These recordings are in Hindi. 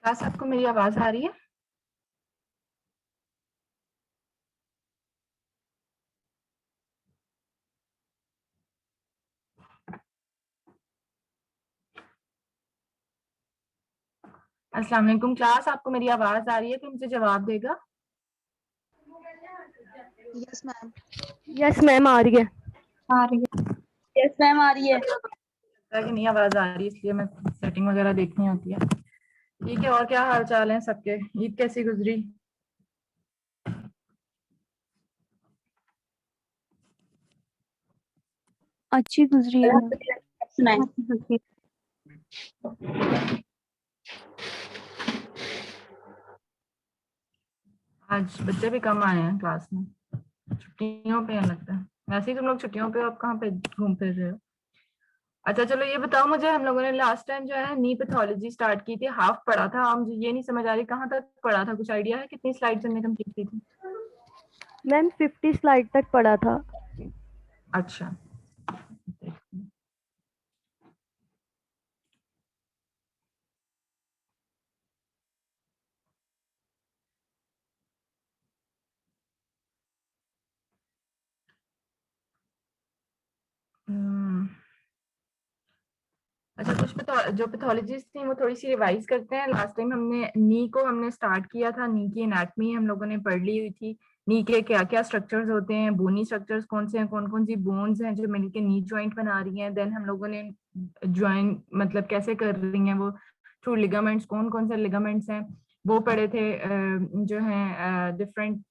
क्लास आपको मेरी आवाज आ रही है? अस्सलाम वालेकुम क्लास, आपको मेरी आवाज आ रही है? तो मुझे जवाब देगा। Yes ma'am. यस मैम आ रही है। आ रही है। यस मैम आ रही है। लगता है कि नहीं आवाज आ रही है, इसलिए मैं सेटिंग वगैरह देखनी होती है। ठीक है, और क्या हाल चाल है सबके? ईद कैसी गुजरी? अच्छी गुजरी है मैम। सुनाए। आज बच्चे भी कम आए हैं क्लास में, छुट्टियों पे हैं लगता है। वैसे ही तुम लोग छुट्टियों पे हो, अब कहाँ पे घूम फिर रहे हो? अच्छा चलो ये बताओ मुझे, हम लोगों ने लास्ट टाइम जो है नी पैथोलॉजी स्टार्ट की थी, हाफ पढ़ा था। अब मुझे ये नहीं समझ आ रही कहाँ तक पढ़ा था, कुछ आइडिया है कितनी स्लाइड्स हमने कंप्लीट की थी? मैम 50 स्लाइड तक पढ़ा था। अच्छा, अच्छा कुछ जो पैथोलॉजीज थी वो थोड़ी सी रिवाइज करते हैं। लास्ट टाइम हमने स्टार्ट किया था, नी की एनाटमी हम लोगों ने पढ़ ली हुई थी। नी के क्या क्या स्ट्रक्चर्स होते हैं, बोनी स्ट्रक्चर्स कौन से हैं, कौन कौन सी बोन्स हैं जो मिलके नी जॉइंट बना रही हैं। देन हम लोगों ने ज्वाइन मतलब कैसे कर रही हैं वो थ्रू लिगामेंट्स, कौन कौन से लिगामेंट्स हैं वो पढ़े थे। जो है डिफरेंट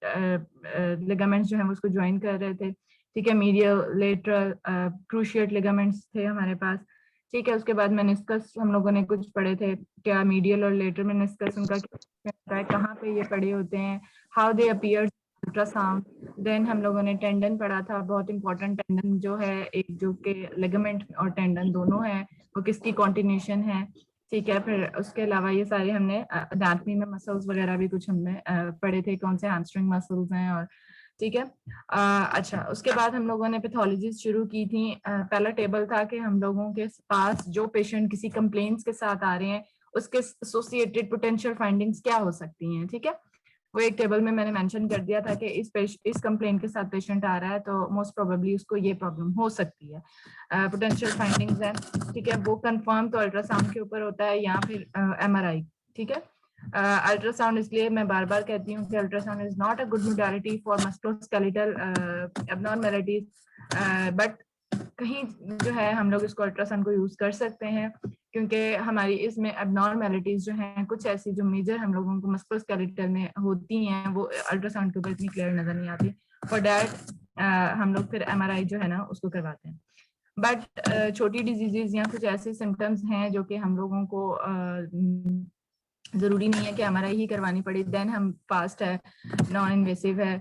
लिगामेंट्स जो है उसको ज्वाइन कर रहे थे। ठीक है, मीडियल लेटरल क्रूशिएट लिगामेंट्स थे हमारे पास। ठीक है, उसके बाद मेनिस्कस हम लोगों ने कुछ पढ़े थे, क्या मीडियल और लेटर मेनिस्कस उनका क्या होता है, कहाँ पे ये पड़े होते हैं, how they appear ultrasound. Then हम लोगों ने टेंडन पढ़ा था, बहुत इंपॉर्टेंट टेंडन जो है, एक जो के लिगामेंट और टेंडन दोनों है वो किसकी कॉन्टिन्यूशन है। ठीक है, फिर उसके अलावा ये सारे हमने एनाटमी में मसल्स वगैरह भी कुछ हमने पढ़े थे, कौन से हैमस्ट्रिंग मसल्स हैं। और ठीक है, अच्छा उसके बाद हम लोगों ने पैथोलॉजी शुरू की थी। पहला टेबल था कि हम लोगों के पास जो पेशेंट किसी कंप्लेंट्स के साथ आ रहे हैं उसके एसोसिएटेड पोटेंशियल फाइंडिंग्स क्या हो सकती हैं। ठीक है, वो एक टेबल में मैंने मेंशन कर दिया था कि इस कंप्लेंट के साथ पेशेंट आ रहा है तो मोस्ट प्रोबेबली उसको ये प्रॉब्लम हो सकती है। पोटेंशियल फाइंडिंग्स है, ठीक है, वो कंफर्म तो अल्ट्रासाउंड के ऊपर होता है या फिर MRI। ठीक है, अल्ट्रासाउंड इसलिए मैं बार बार कहती हूँ कि ultrasound is not a good modality for musculoskeletal abnormalities, but कहीं जो है हम लोग इसको अल्ट्रासाउंड को यूज कर सकते हैं, क्योंकि हमारी इसमें एबनॉर्मेलिटीज जो हैं कुछ ऐसी जो मेजर हम लोगों को मस्कुलोस्केलेटल में होती हैं वो अल्ट्रासाउंड के ऊपर इतनी क्लियर नजर नहीं आती। फॉर दैट हम लोग फिर MRI जो है ना उसको करवाते हैं। बट छोटी डिजीजेज या कुछ ऐसे सिम्टम्स हैं जो कि हम लोगों को जरूरी नहीं है कि MRI ही करवानी पड़ी। देन हम फास्ट है, नॉन इन्वेसिव है,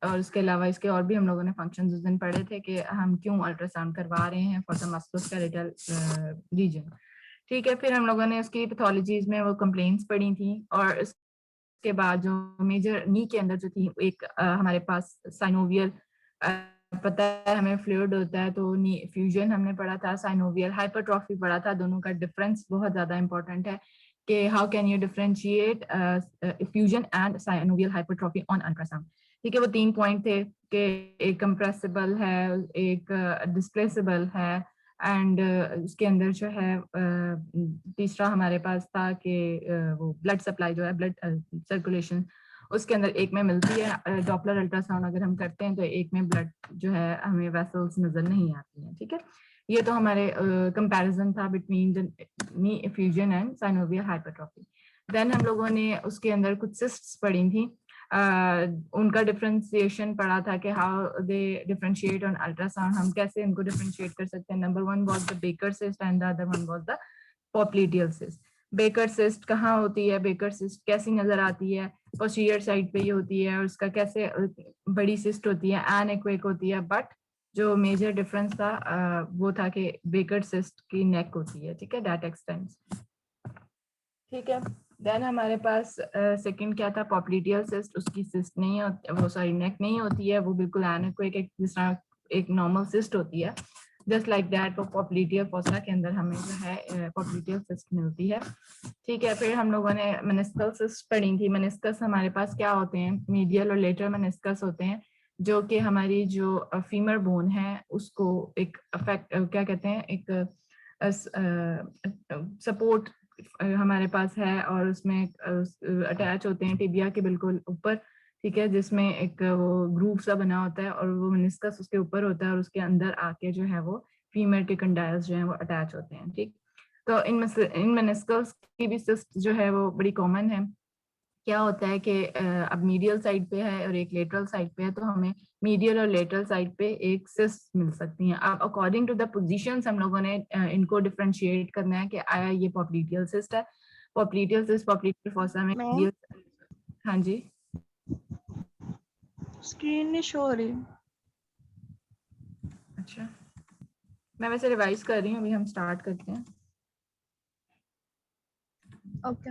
और उसके अलावा इसके और भी हम लोगों ने फंक्शंस उस दिन पढ़े थे कि हम क्यों अल्ट्रासाउंड करवा रहे हैं फॉर द मस्कुलोस्केलेटल रीजन। ठीक है, फिर हम लोगों ने उसकी पैथोलॉजीज में वो कंप्लेंट्स पढ़ी थी, और उसके बाद जो मेजर नी के अंदर जो थी एक हमारे पास साइनोवियल, पता है हमें फ्लूइड होता है तो नी फ्यूजन हमने पढ़ा था, साइनोवियल हाइपरट्रॉफी पढ़ा था। दोनों का डिफरेंस बहुत ज्यादा इंपॉर्टेंट है कि how can you differentiate fusion and synovial hypertrophy on ultrasound. ठीक है, वो 3 पॉइंट थे कि एक कंप्रेसिबल है, एक डिस्प्लेसेबल है, एंड उसके अंदर जो है तीसरा हमारे पास था कि वो ब्लड सप्लाई जो है, ब्लड सर्कुलेशन उसके अंदर एक में मिलती है। डॉपलर अल्ट्रासाउंड अगर हम करते हैं तो एक में ब्लड जो है हमें वेसल्स नजर नहीं आती हैं। ठीक है, ये तो हमारे कंपैरिजन था between the knee fusion and synovial hypertrophy. Then हम लोगों ने उसके अंदर कुछ सिस्ट्स पढ़ी थी, उनका डिफरेंशिएशन पढ़ा था कि how they differentiate on ultrasound, हम कैसे इनको डिफरेंशिएट कर सकते हैं। Number 1 was the Baker cyst and the other one was the popliteal cyst. Baker cyst कहाँ होती है, बेकर सिस्ट कैसी नजर आती है, पोस्टीरियर साइड पे ये होती है, और उसका कैसे बड़ी सिस्ट होती है, एनेक्विक होती है। बट जो मेजर डिफरेंस था वो था कि बेकर सिस्ट की नेक होती है। ठीक है, दैट एक्सटेंड्स। ठीक है, देन हमारे पास सेकंड क्या था, पॉप्लिडियल सिस्ट, उसकी सिस्ट नहीं होती, वो सॉरी नेक नहीं होती है, वो बिल्कुल एनेक्विक एक जिस तरह एक नॉर्मल सिस्ट होती है। जस्ट लाइक दैट वो पॉप्लिटियर फोसा के अंदर हमें जो है पॉप्लिटियर सिस्ट मिलती है। ठीक है, फिर हम लोगों ने मेनिस्कल सिस्ट पढ़ी थी। मेनिस्कस हमारे पास क्या होते हैं, मीडियल और लेटरल मेनिस्कस होते हैं, जो कि हमारी जो फीमर बोन है उसको एक अफेक्ट क्या कहते हैं, एक सपोर्ट हमारे पास है और उसमें अटैच होते हैं टिबिया के बिल्कुल ऊपर। ठीक है, जिसमें एक वो ग्रूव सा बना होता है और वो मेनिस्कस उसके ऊपर होता है और उसके अंदर आके जो है वो फीमर के कंडाइल्स जो है वो अटैच होते हैं। ठीक, तो इन मेनिस्कस की भी सिस्ट जो है वो बड़ी कॉमन है। क्या होता है कि अब मीडियल साइड पे है और एक लेटरल साइड पे है, तो हमें मीडियल और लेटरल साइड पे एक सिस्ट मिल सकती हैं। अब अकॉर्डिंग टू द पोजीशंस हम लोगों ने इनको डिफरेंशिएट करना है कि आया ये पॉप्लिटियल सिस्ट है, पॉप्लिटियल सिस्ट पॉप्लिटियल फोसा में मैम? medial। हाँ जी, स्क्रीन नहीं शो हो रही। अच्छा, मैं वैसे रिवाइज कर रही हूँ, अभी हम स्टार्ट करते हैं। ओके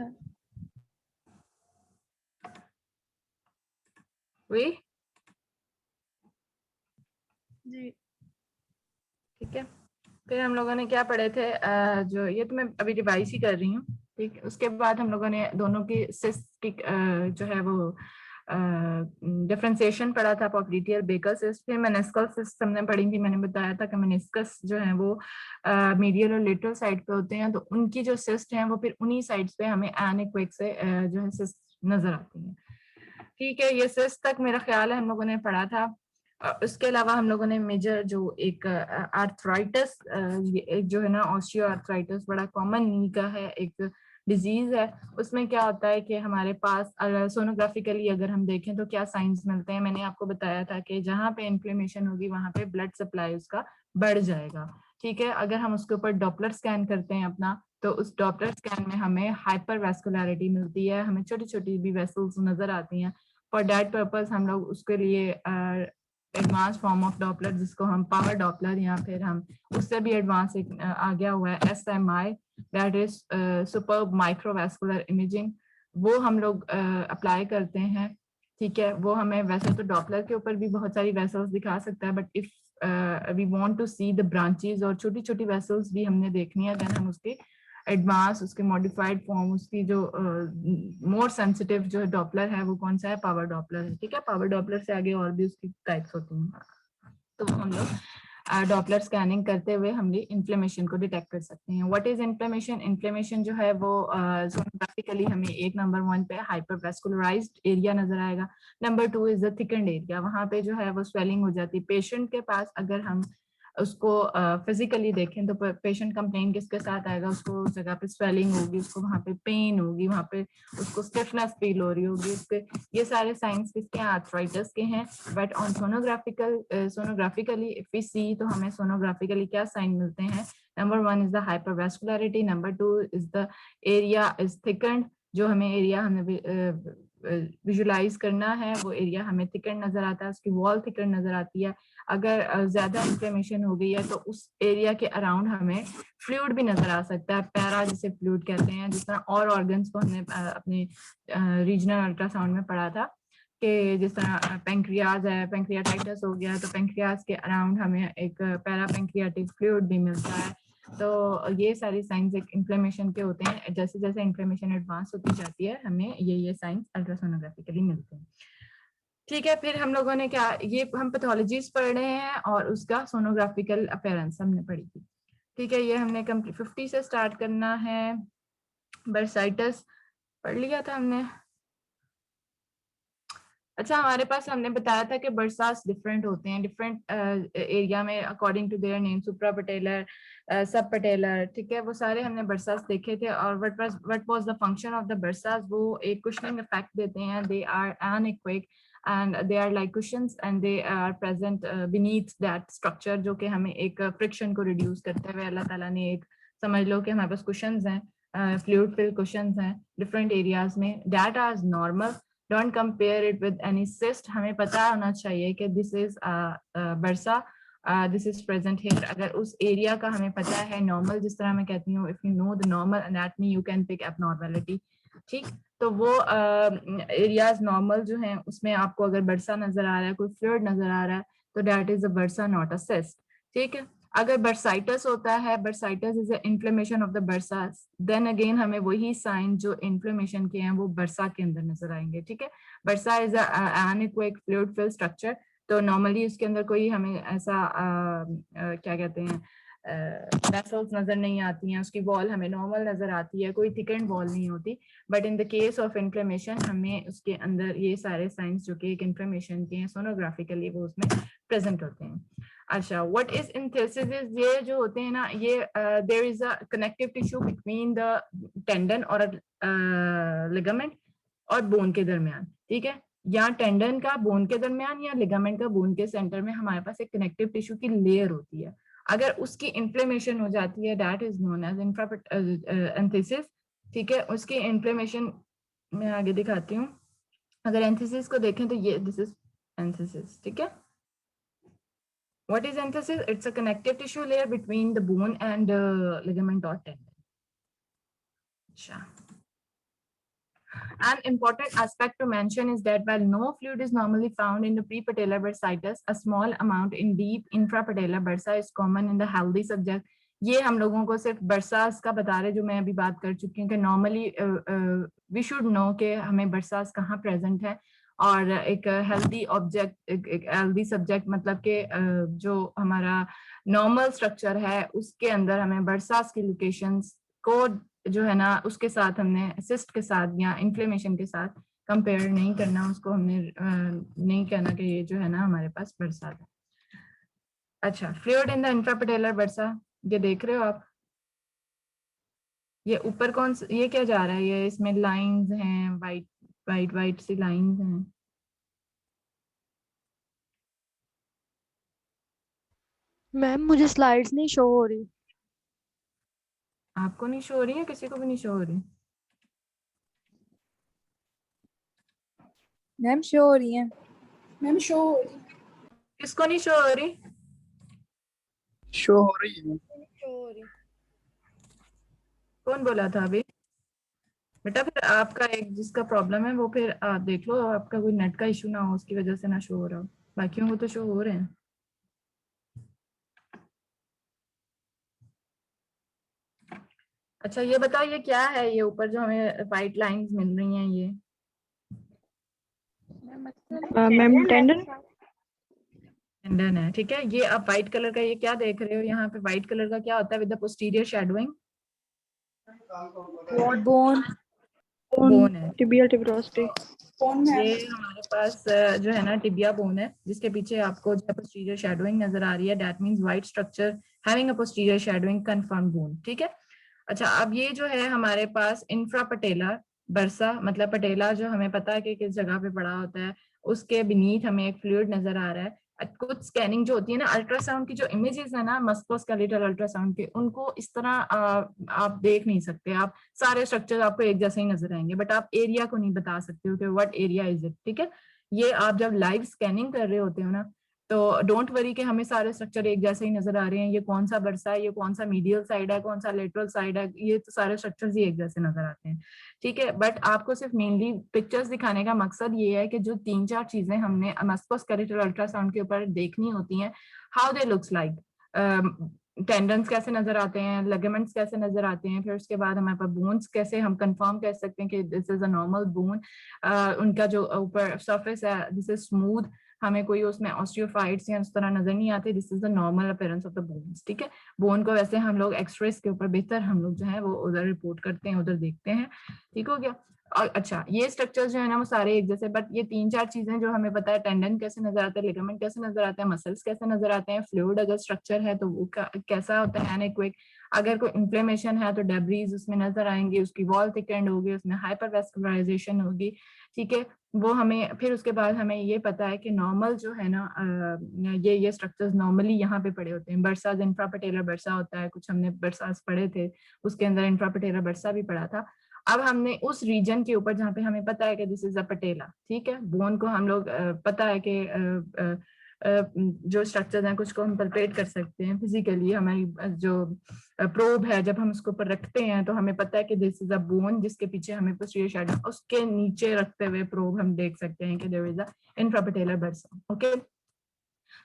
वही, जी। ठीक है, फिर हम लोगों ने क्या पढ़े थे, जो ये तो मैं अभी रिवाइज ही कर रही हूँ। ठीक, उसके बाद हम लोगों ने दोनों की सिस्ट की जो है वो डिफरेंशिएशन पढ़ा था, पॉप्लिटियर बेकर सिस्ट। फिर मेनिस्कल सिस्ट हमने पढ़ी थी। मैंने बताया था कि मेनिस्कस जो है वो मीडियल और लेटरल साइड पे होते हैं, तो उनकी जो सिस्ट हैं वो फिर उन्हीं साइड्स पे हमें एनेक्विक से जो है सिस्ट नजर आती हैं। ठीक है, ये सिस्ट तक मेरा ख्याल है हम लोगों ने पढ़ा था। उसके अलावा हम लोगों ने मेजर जो एक आर्थराइटिस एक जो है ना ऑस्टियो आर्थराइटिस बड़ा कॉमन नी का है, एक डिजीज है। उसमें क्या होता है कि हमारे पास सोनोग्राफिकली अगर हम देखें तो क्या साइंस मिलते हैं। मैंने आपको बताया था कि जहाँ पे इन्फ्लेमेशन होगी वहां पे ब्लड सप्लाई उसका बढ़ जाएगा। ठीक है, अगर हम उसके ऊपर डॉपलर स्कैन करते हैं अपना, तो उस डॉपलर स्कैन में हमें हाइपर वेस्कुलरिटी मिलती है, हमें छोटी छोटी भी वेसल्स नजर आती हैं। फॉर दैट पर्पस हम लोग उसके लिए एडवांस फॉर्म ऑफ डॉपलर जिसको हम पावर डॉपलर या फिर हम उससे भी एडवांस एक आ गया हुआ है SMI, that is superb microvascular imaging, वो हम लोग अप्लाई करते हैं। ठीक है, वो हमें वैसे तो डॉपलर के ऊपर भी बहुत सारी वेसल्स दिखा सकता है, but if we want to see the branches और छोटी छोटी वेसल्स भी हमने देखनी है, देन हम उसके एडवांस उसके मॉडिफाइड फॉर्म उसकी जो मोर सेंसिटिव जो डॉपलर है वो कौन सा है, पावर डॉपलर है। ठीक है, पावर डॉपलर से आगे और भी उसकी टाइप्स होती हैं, तो हम लोग डॉपलर स्कैनिंग करते हुए हम इन्फ्लेमेशन को डिटेक्ट कर सकते हैं। What is inflammation? इन्फ्लेमेशन जो है वो सोनोग्राफिकली हमें एक नंबर 1 पे हाइपरवेस्कुलराइज्ड एरिया नजर आएगा। नंबर 2 इज द थिकन्ड एरिया, वहां पे जो है वो स्वेलिंग हो जाती है पेशेंट के पास। अगर हम उसको फिजिकली देखें तो पेशेंट कंप्लेन किसके साथ आएगा, उसको उस जगह पे स्वेलिंग होगी, उसको वहां पे पेन होगी, वहां पे उसको स्टिफनेस फील हो रही होगी, उसके ये सारे साइंस किसके हैं, आर्थराइटिस के हैं। But on sonographically if we see, तो हमें सोनोग्राफिकली क्या साइन मिलते हैं? Number 1 is the hypervascularity, number 2 is the area is thickened, जो हमें एरिया हमें विजुलाइज करना है वो एरिया हमें थिकन्ड नजर आता है, उसकी वॉल थिकन्ड नजर आती है। अगर ज्यादा इन्फ्लेमेशन हो गई है तो उस एरिया के अराउंड हमें फ्लूइड भी नजर आ सकता है, पैरा जिसे फ्लूइड कहते हैं। जिस तरह और ऑर्गन्स को हमने अपने रीजनल अल्ट्रासाउंड में पढ़ा था कि जिस तरह पेंक्रियाज है, पेंक्रियाटाइटिस हो गया, तो पेंक्रियाज के अराउंड हमें एक पैरा पेंक्रियाटिक फ्लूइड भी मिलता है। तो ये सारी साइंस एक इन्फ्लेमेशन के होते हैं। जैसे जैसे इन्फ्लेमेशन एडवांस होती जाती है हमें ये साइंस अल्ट्रासोनोग्राफिकली मिलते हैं। ठीक है, फिर हम लोगों ने क्या, ये हम पैथोलॉजीज पढ़ रहे हैं और उसका सोनोग्राफिकल अपीयरेंस हमने पढ़ी थी। ठीक है, ये हमने कंप्लीट 50 से स्टार्ट करना है। बर्साइटस पढ़ लिया था हमने। अच्छा, हमारे पास हमने बताया था कि बरसास डिफरेंट होते हैं डिफरेंट एरिया में according to their name, supra patellar, sub patellar. ठीक है, वो सारे हमने बरसास देखे थे। और what was the function of the bursas? वो एक कुशनिंग इफेक्ट देते हैं, they are anechoic and they are like cushions and they are present beneath that structure, जो कि हमें एक फ्रिक्शन को रिड्यूस करते हुए अल्लाह ताला ने एक, समझ लो कि हमारे पास कुशंस हैं, फ्लूइड फिल कुशंस हैं डिफरेंट एरियाज में, that are normal. Don't compare it with any cyst. हमें पता होना चाहिए कि this is bursa, this is present here. अगर उस एरिया का हमें पता है नॉर्मल, जिस तरह मैं कहती हूँ, if you know the normal anatomy you can pick abnormality. ठीक, तो वो एरियाज नॉर्मल जो हैं उसमें आपको अगर बरसा नजर आ रहा है, कोई फ्लूइड नजर आ रहा है, तो दैट इज अ बरसा, नॉट अ सिस्ट। ठीक है, अगर बर्साइटस होता है, bursitis is inflammation of the bursa, then again हमें वही साइन जो इन्फ्लेमेशन के हैं वो बर्सा के अंदर नजर आएंगे, ठीक है। Bursa is anechoic fluid filled structure, तो नॉर्मली उसके अंदर कोई हमें ऐसा क्या कहते हैं वेसल्स नजर नहीं आती हैं, उसकी वॉल हमें नॉर्मल नजर आती है, कोई थिकेंड वॉल नहीं होती। But in the case of inflammation हमें उसके अंदर ये सारे साइंस जो कि एक इन्फ्लेमेशन के हैं सोनोग्राफिकली वो उसमें प्रेजेंट होते हैं। अच्छा, व्हाट इज एंथेसिस? ये जो होते हैं ना, ये there is a connective tissue between the tendon और लिगामेंट और बोन के दरमियान, ठीक है। या टेंडन का बोन के दरमियान या लिगामेंट का बोन के सेंटर में हमारे पास एक कनेक्टिव टिश्यू की लेयर होती है। अगर उसकी इन्फ्लेमेशन हो जाती है, that is known as enthesis, ठीक है। उसकी इन्फ्लेमेशन मैं आगे दिखाती हूँ। अगर एंथेसिस को देखें तो ये दिस इज एंथेसिस, ठीक है। What is enthesis? It's a connective tissue layer between the bone and ligament or tendon. An important aspect to mention is that while no fluid is normally found in the prepatellar bursitis, a small amount in deep infrapatellar bursa is common in the healthy subject. ये हम लोगों को सिर्फ बरसास का बता रहे, जो मैं अभी बात कर चुकी हूँ कि नॉर्मली वी शुड नो कि हमें बरसास कहाँ प्रेजेंट है, और एक हेल्दी ऑब्जेक्ट, एक हेल्दी सब्जेक्ट मतलब कि जो हमारा नॉर्मल स्ट्रक्चर है उसके अंदर हमें बरसास की लोकेशंस को जो है ना उसके साथ हमने सिस्ट के साथ या इन्फ्लेमेशन के साथ कंपेयर नहीं करना, उसको हमने नहीं कहना कि ये जो है ना हमारे पास बरसात है। अच्छा, फ्लूइड इन द इंफ्रापेटेलर बरसा, ये देख रहे हो आप, ये ऊपर कौन सा, ये क्या जा रहा है, ये इसमें लाइंस हैं, वाइट वाइट वाइट सी लाइंस हैं। मैम मुझे स्लाइड्स नहीं शो हो रही। आपको नहीं शो हो रही है? किसी को भी नहीं शो हो रही? मैम शो हो रही है। मैम शो हो रही। किसको नहीं शो हो रही? शो हो रही है। शो हो रही। कौन बोला था अभी? बेटा फिर आपका एक जिसका प्रॉब्लम है वो फिर आप देख लो, आपका कोई नेट का इशू ना हो उसकी वजह से ना शो हो रहा हो, बाकियों को तो शो हो रहे हैं। अच्छा ये बताओ ये क्या है, ये ऊपर जो हमें व्हाइट लाइंस मिल रही हैं ये? Ma'am tendon. टेंडन है, ठीक है। ये आप व्हाइट कलर का ये क्या देख रहे हो यहाँ पे? व्हाइट कलर का क्या होता है with the posterior shadowing? Bone bone है। टिबियल टिबियोस्टी। ये हमारे पास जो है ना टिबिया बोन है, जिसके पीछे आपको जो पोस्टीरियर शैडोइंग नजर आ रही है, that means white structure having a posterior shadowing confirm bone, ठीक है। अच्छा, अब ये जो है हमारे पास इंफ्रापटेला बरसा, मतलब पटेला जो हमें पता है कि किस जगह पे पड़ा होता है, उसके बीनीथ हमें एक फ्लूइड नजर आ रहा है। कुछ स्कैनिंग जो होती है ना, अल्ट्रासाउंड की जो इमेजेस है ना, मस्कुलोस्केलेटल अल्ट्रासाउंड के, उनको इस तरह आप देख नहीं सकते। आप सारे स्ट्रक्चर आपको एक जैसे ही नजर आएंगे, बट आप एरिया को नहीं बता सकते हो कि व्हाट एरिया इज इट, ठीक है। ये आप जब लाइव स्कैनिंग कर रहे होते हो ना, तो डोंट वरी कि हमें सारे स्ट्रक्चर एक जैसे ही नजर आ रहे हैं, ये कौन सा बरसा है, ये कौन सा मीडियल साइड है, कौन सा लेटरल साइड है, ये तो सारे स्ट्रक्चर्स ही एक जैसे नजर आते हैं, ठीक है। बट आपको सिर्फ मेनली पिक्चर्स दिखाने का मकसद ये है कि जो 3-4 चीजें हमने मस्कुलोस्केलेटल अल्ट्रासाउंड के ऊपर देखनी होती हैं, how they looks like, tendons कैसे नजर आते हैं, लिगामेंट्स कैसे नजर आते हैं, फिर उसके बाद हमारे पास बोन्स कैसे हम कंफर्म कर सकते हैं कि this is a normal bone, उनका जो ऊपर सरफेस है दिस इज स्मूथ, हमें कोई उसमें ऑस्टियोफाइट्स या उस तरह नजर नहीं आते, this is the normal appearance of the bones, ठीक है। बोन को वैसे हम लोग एक्सरेस के ऊपर बेहतर हम लोग जो है वो उधर रिपोर्ट करते हैं, उधर देखते हैं, ठीक हो गया। और अच्छा, ये स्ट्रक्चर जो है ना वो सारे एक जैसे, बट ये 3-4 चीजें जो हमें पता है, टेंडन कैसे नजर आता है, लिगामेंट कैसे नजर आता है, मसल्स कैसे नजर आते हैं, फ्लूइड अगर स्ट्रक्चर है तो वो कैसा होता है, एनेक्विक, अगर कोई इन्फ्लेमेशन है तो डेब्रीज उसमें नजर आएंगे, उसकी वॉल थिकेंड होगी, उसमें हाइपरवेस्कुलराइजेशन होगी, ठीक है। वो हमें फिर उसके बाद हमें ये पता है कि नॉर्मल जो है ना ये स्ट्रक्चर्स नॉर्मली यहाँ पे पड़े होते हैं। बरसाज इंफ्रापटेलर बरसा होता है, कुछ हमने बरसाज पढ़े थे, उसके अंदर इंफ्रापटेलर बरसा भी पढ़ा था। अब हमने उस रीजन के ऊपर जहाँ पे हमें पता है कि दिस इज अ पटेला, ठीक है, बोन को हम लोग पता है कि जो स्ट्रक्चर्स हैं कुछ को हम पल्पेट कर सकते हैं फिजिकली, हमारी जो प्रोब है जब हम उसके ऊपर रखते हैं तो हमें पता है कि दिस इज अ बोन, जिसके पीछे हमें पोस्टीरियर शैडो, उसके नीचे रखते हुए प्रोब हम देख सकते हैं कि देयर इज अ इंफ्रापटेलर बरसा, ओके।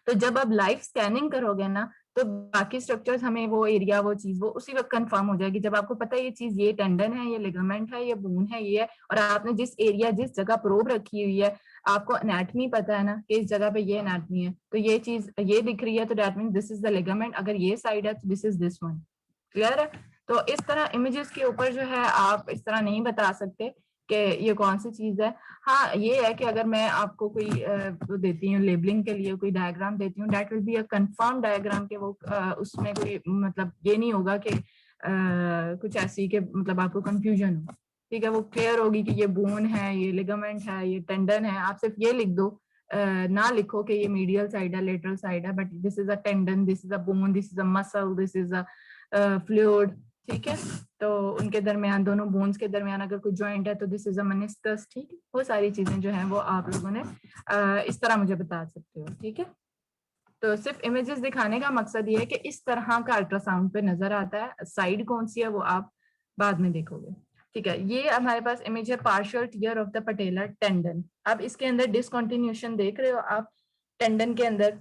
तो जब आप लाइव स्कैनिंग करोगे ना, तो बाकी स्ट्रक्चर्स हमें वो एरिया वो चीज वो उसी वक्त कंफर्म हो जाएगी, जब आपको पता है ये चीज, ये टेंडन है, ये लिगामेंट है, ये बोन है, ये है, और आपने जिस एरिया जिस जगह प्रोब रखी हुई है, आपको एनाटमी पता है ना कि इस जगह पे ये एनाटमी है, तो ये चीज ये दिख रही है, तो that means this is the ligament. अगर ये साइड है तो this is this one. Clear है? तो इस तरह इमेजेस के ऊपर जो है आप इस तरह नहीं बता सकते कि ये कौन सी चीज है। हाँ ये है कि अगर मैं आपको कोई वो देती हूँ लेबलिंग के लिए, कोई डायग्राम देती हूँ, that will be a confirm diagram के वो उसमें कोई मतलब ये नहीं होगा कि कुछ ऐसी के मतलब आपको कंफ्यूजन हो। ठीक है, वो क्लियर होगी कि ये बोन है, ये लिगामेंट है, ये टेंडन है। आप सिर्फ ये लिख दो, ना लिखो कि ये मीडियल साइड है, लेटरल साइड है, but this is a tendon, this is a bone, this is a muscle, this is a fluid. ठीक है, तो उनके दरमियान, दोनों बोन्स के दरमियान अगर कोई जॉइंट है तो दिस इज अ मेनिस्कस। ठीक है, वो सारी चीजें जो है वो आप लोगों ने इस तरह मुझे बता सकते हो। ठीक है, तो सिर्फ इमेजेस दिखाने का मकसद ये है कि इस तरह का अल्ट्रासाउंड पे नजर आता है, साइड कौन सी है वो आप बाद में देखोगे। ठीक है, ये हमारे पास इमेज है partial tear of the patellar tendon. अब इसके अंदर डिसकंटिन्यूएशन देख रहे हो आप टेंडन के अंदर।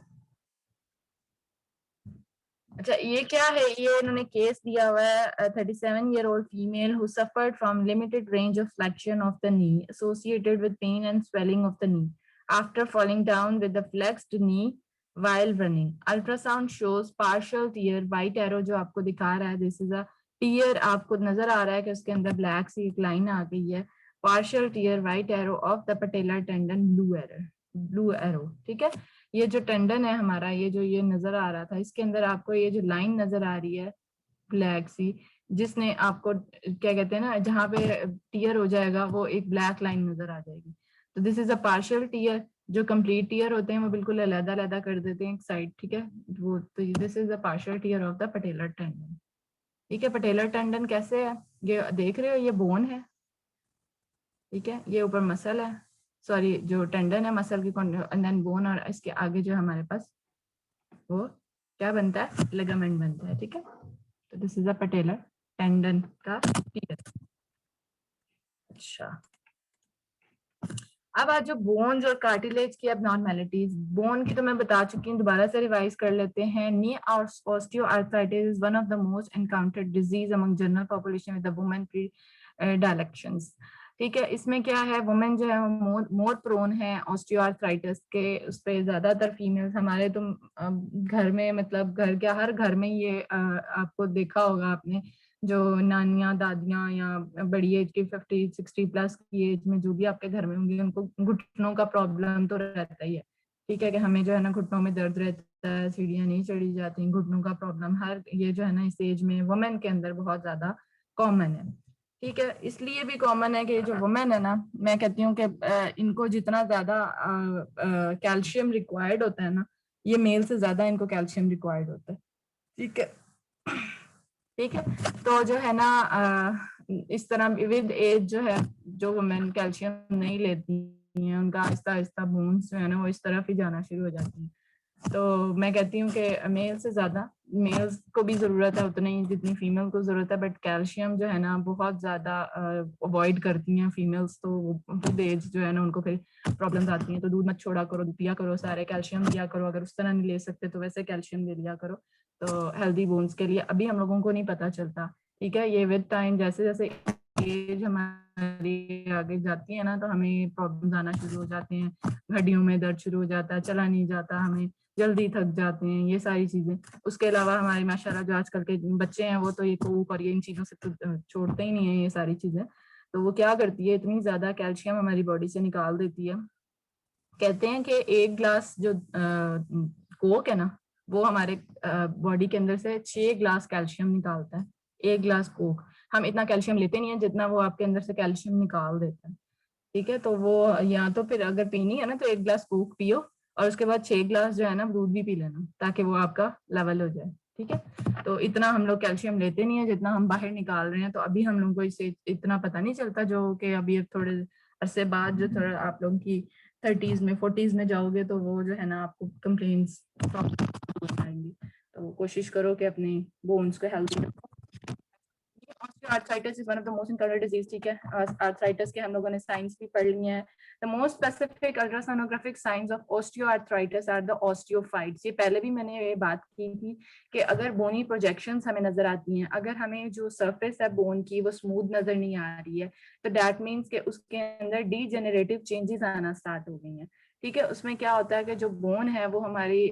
अच्छा ये क्या है, ये इन्होंने केस दिया हुआ है 37-year-old female who suffered from limited range of flexion of the knee associated with pain and swelling of the knee after falling down with the flexed knee while running. Ultrasound shows partial tear, white arrow जो आपको दिखा रहा है, दिस इज अ टीयर, आपको नजर आ रहा है कि उसके अंदर ब्लैक सी एक लाइन आ गई है। Partial tier, white arrow of the patellar tendon, blue arrow. ठीक है, ये जो टेंडन है हमारा, ये जो ये नजर आ रहा था, इसके अंदर आपको ये जो लाइन नजर आ रही है ब्लैक सी, जिसने आपको क्या कहते हैं ना, जहाँ पे टियर हो जाएगा वो एक ब्लैक लाइन नजर आ जाएगी। तो this is a partial tear. जो कंप्लीट टियर होते हैं वो बिल्कुल अलग अलग कर देते हैं एक साइड। ठीक है, वो तो this is the partial tear of the patellar tendon. ठीक है, पटेलर टेंडन कैसे है, ये देख रहे हो, ये बोन है। ठीक है, ये ऊपर मसल है, सॉरी जो टेंडन है मसल की, एंड देन बोन, और इसके आगे जो हमारे पास वो क्या बनता है, लिगामेंट बनता है। ठीक है, तो this is a patellar tendon का टियर। अच्छा, अब आज जो बोन्स और कार्टिलेज की अब नॉर्मेलिटीज, बोन की तो मैं बता चुकी हूँ, दोबारा से रिवाइज कर लेते हैं। Knee osteoarthritis is one of the most encountered disease among general population with the women predilections. ठीक है, इसमें क्या है, वुमेन जो है वो मोर प्रोन है ऑस्टियोआर्थराइटिस के, उस पर ज्यादातर फीमेल्स हमारे तो घर में, मतलब घर क्या, हर घर में ये आपको देखा होगा आपने, जो नानियां दादियां या बड़ी एज की 50-60 प्लस की एज में जो भी आपके घर में होंगे, उनको घुटनों का प्रॉब्लम तो रहता ही है। ठीक है, कि हमें जो है ना घुटनों में दर्द रहता है, सीढ़ियां नहीं चढ़ी जाती, घुटनों का प्रॉब्लम हर ये जो है ना इस एज में वुमेन के अंदर बहुत ज्यादा कॉमन है। ठीक है, इसलिए भी कॉमन है कि जो वुमेन है ना, मैं कहती हूँ कि इनको जितना ज्यादा कैल्शियम रिक्वायर्ड होता है ना, ये मेल से ज्यादा इनको कैल्शियम रिक्वायर्ड होता है। ठीक है, ठीक है, तो जो है ना इस तरह विद एज जो है, जो वुमेन कैल्शियम नहीं लेती हैं, उनका आहिस्ता आहिस्ता बोन्स जो है ना वो इस तरफ ही जाना शुरू हो जाती है। तो मैं कहती हूँ कि मेल से ज्यादा मेल्स को भी जरूरत है उतनी ही जितनी फीमेल को जरूरत है, बट कैल्शियम जो है ना बहुत ज्यादा अवॉइड करती हैं फीमेल्स, तो विद एज जो है ना उनको फिर प्रॉब्लम्स आती हैं। तो दूध मत छोड़ा करो, दूध पिया करो, सारे कैल्शियम दिया करो, अगर उस तरह नहीं ले सकते तो वैसे कैल्शियम ले लिया करो, तो हेल्दी बोन्स के लिए। अभी हम लोगों को नहीं पता चलता। ठीक है, ये विद टाइम जैसे जैसे एज हमारी आगे जाती है ना, तो हमें प्रॉब्लम्स आना शुरू हो जाते हैं, हड्डियों में दर्द शुरू हो जाता है, चला नहीं जाता, हमें जल्दी थक जाते हैं, ये सारी चीजें। उसके अलावा हमारे माशाल्लाह जो आजकल के बच्चे हैं वो तो ये कोक और ये इन चीजों से तो छोड़ते ही नहीं है ये सारी चीजें। तो वो क्या करती है, इतनी ज्यादा कैल्शियम हमारी बॉडी से निकाल देती है। कहते हैं कि एक ग्लास जो कोक है ना, वो हमारे बॉडी के अंदर से 6 ग्लास कैल्शियम निकालता है। एक ग्लास कोक, हम इतना कैल्शियम लेते नहीं है जितना वो आपके अंदर से कैल्शियम निकाल देता है। ठीक है, तो वो या तो फिर अगर पीनी है ना तो एक ग्लास कोक पियो, और उसके बाद 6 ग्लास जो है ना दूध भी पी लेना, ताकि वो आपका लेवल हो जाए। ठीक है, तो इतना हम लोग कैल्शियम लेते नहीं है जितना हम बाहर निकाल रहे हैं। तो अभी हम लोग को इससे इतना पता नहीं चलता, जो कि अभी थोड़े अरसे बाद जो थोड़ा आप लोग की 30s में 40s में जाओगे तो वो जो है ना आपको कंप्लेंट्स आएंगी। तो कोशिश करो कि अपने बोन्स को हेल्दी रखो। Osteoarthritis is one of the most common disease, ठीक है. आर्थराइटिस के हम लोगों ने साइंस भी पढ़ लिए हैं. The most specific ultrasonographic signs of osteoarthritis are the osteophytes. ये पहले भी मैंने ये बात की थी कि अगर बोनी प्रोजेक्शंस हमें नजर आती हैं, अगर हमें जो सरफेस है बोन की वो स्मूथ नजर नहीं आ रही है, तो दैट मीन्स कि उसके अंदर डीजेनरेटिव चेंजेस आना स्टार्ट हो गई हैं. ठीक है, उसमें क्या होता है कि जो बोन है वो हमारी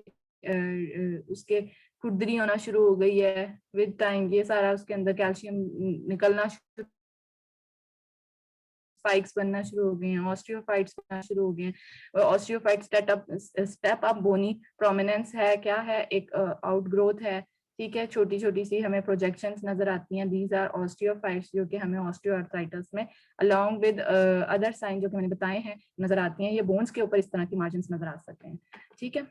उसके खुरदरी होना शुरू हो गई है विद टाइम. ये सारा उसके अंदर कैल्शियम निकलना शुरू, स्पाइक्स बनना शुरू हो गए हैं, ऑस्टियोफाइट्स बनना शुरू हो गए हैं. Osteophyte step up bony prominence है, क्या है, एक आउटग्रोथ है. ठीक है, छोटी छोटी सी हमें प्रोजेक्शंस नजर आती हैं. दीज आर ऑस्टियोफाइट्स जो कि हमें ऑस्टियोआर्थराइटिस में अलोंग विद अदर साइन जो कि मैंने बताए हैं नजर आती हैं. ये बोन्स के ऊपर इस तरह की मार्जिन्स नजर आ सकते हैं. ठीक है.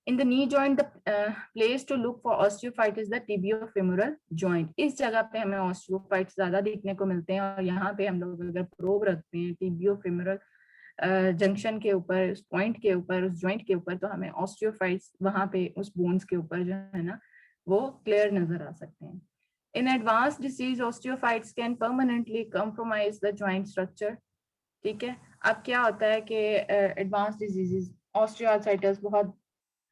In the knee joint, the place to look for osteophyte is the tibiofemoral joint. इस जगह पे हमें osteophytes ज्यादा देखने को मिलते हैं और यहाँ पे हम लोग अगर प्रोब रखते हैं tibiofemoral जंक्शन के ऊपर, उस पॉइंट के ऊपर, उस जॉइंट के ऊपर, तो हमें osteophytes वहाँ पे उस बोन्स के ऊपर जो है ना वो क्लियर नजर आ सकते हैं. In advanced disease, osteophytes can permanently compromise the joint structure. ठीक है. अब क्या होता है कि एडवांस डिजीजेस, ऑस्टियोआर्थराइटिस बहुत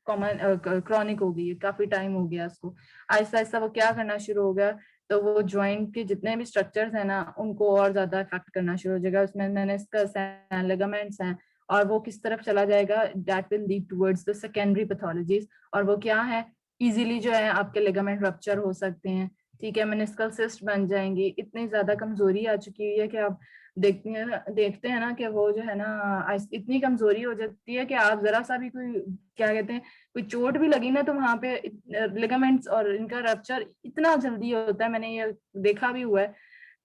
कॉमन क्रॉनिक हो गई है, काफी टाइम हो गया उसको. आहिस्ता आहिस्ता वो क्या करना शुरू हो गया, तो वो जॉइंट के जितने भी स्ट्रक्चर्स हैं ना उनको और ज्यादा इफेक्ट करना शुरू हो जाएगा. उसमें मेनिस्कस हैं, लिगामेंट्स हैं, और वो किस तरफ चला जाएगा, that will lead towards the secondary pathologies. और वो क्या है, इजीली जो है आपके लिगामेंट रप्चर हो सकते हैं. ठीक है, मेनिस्कल सिस्ट बन जाएंगी. इतनी ज्यादा कमजोरी आ चुकी हुई है कि आप देखते हैं ना कि वो जो है ना इतनी कमजोरी हो जाती है कि आप जरा सा भी कोई क्या कहते हैं कोई चोट भी लगी ना तो वहां पे लिगामेंट्स और इनका रप्चर इतना जल्दी होता है. मैंने ये देखा भी हुआ है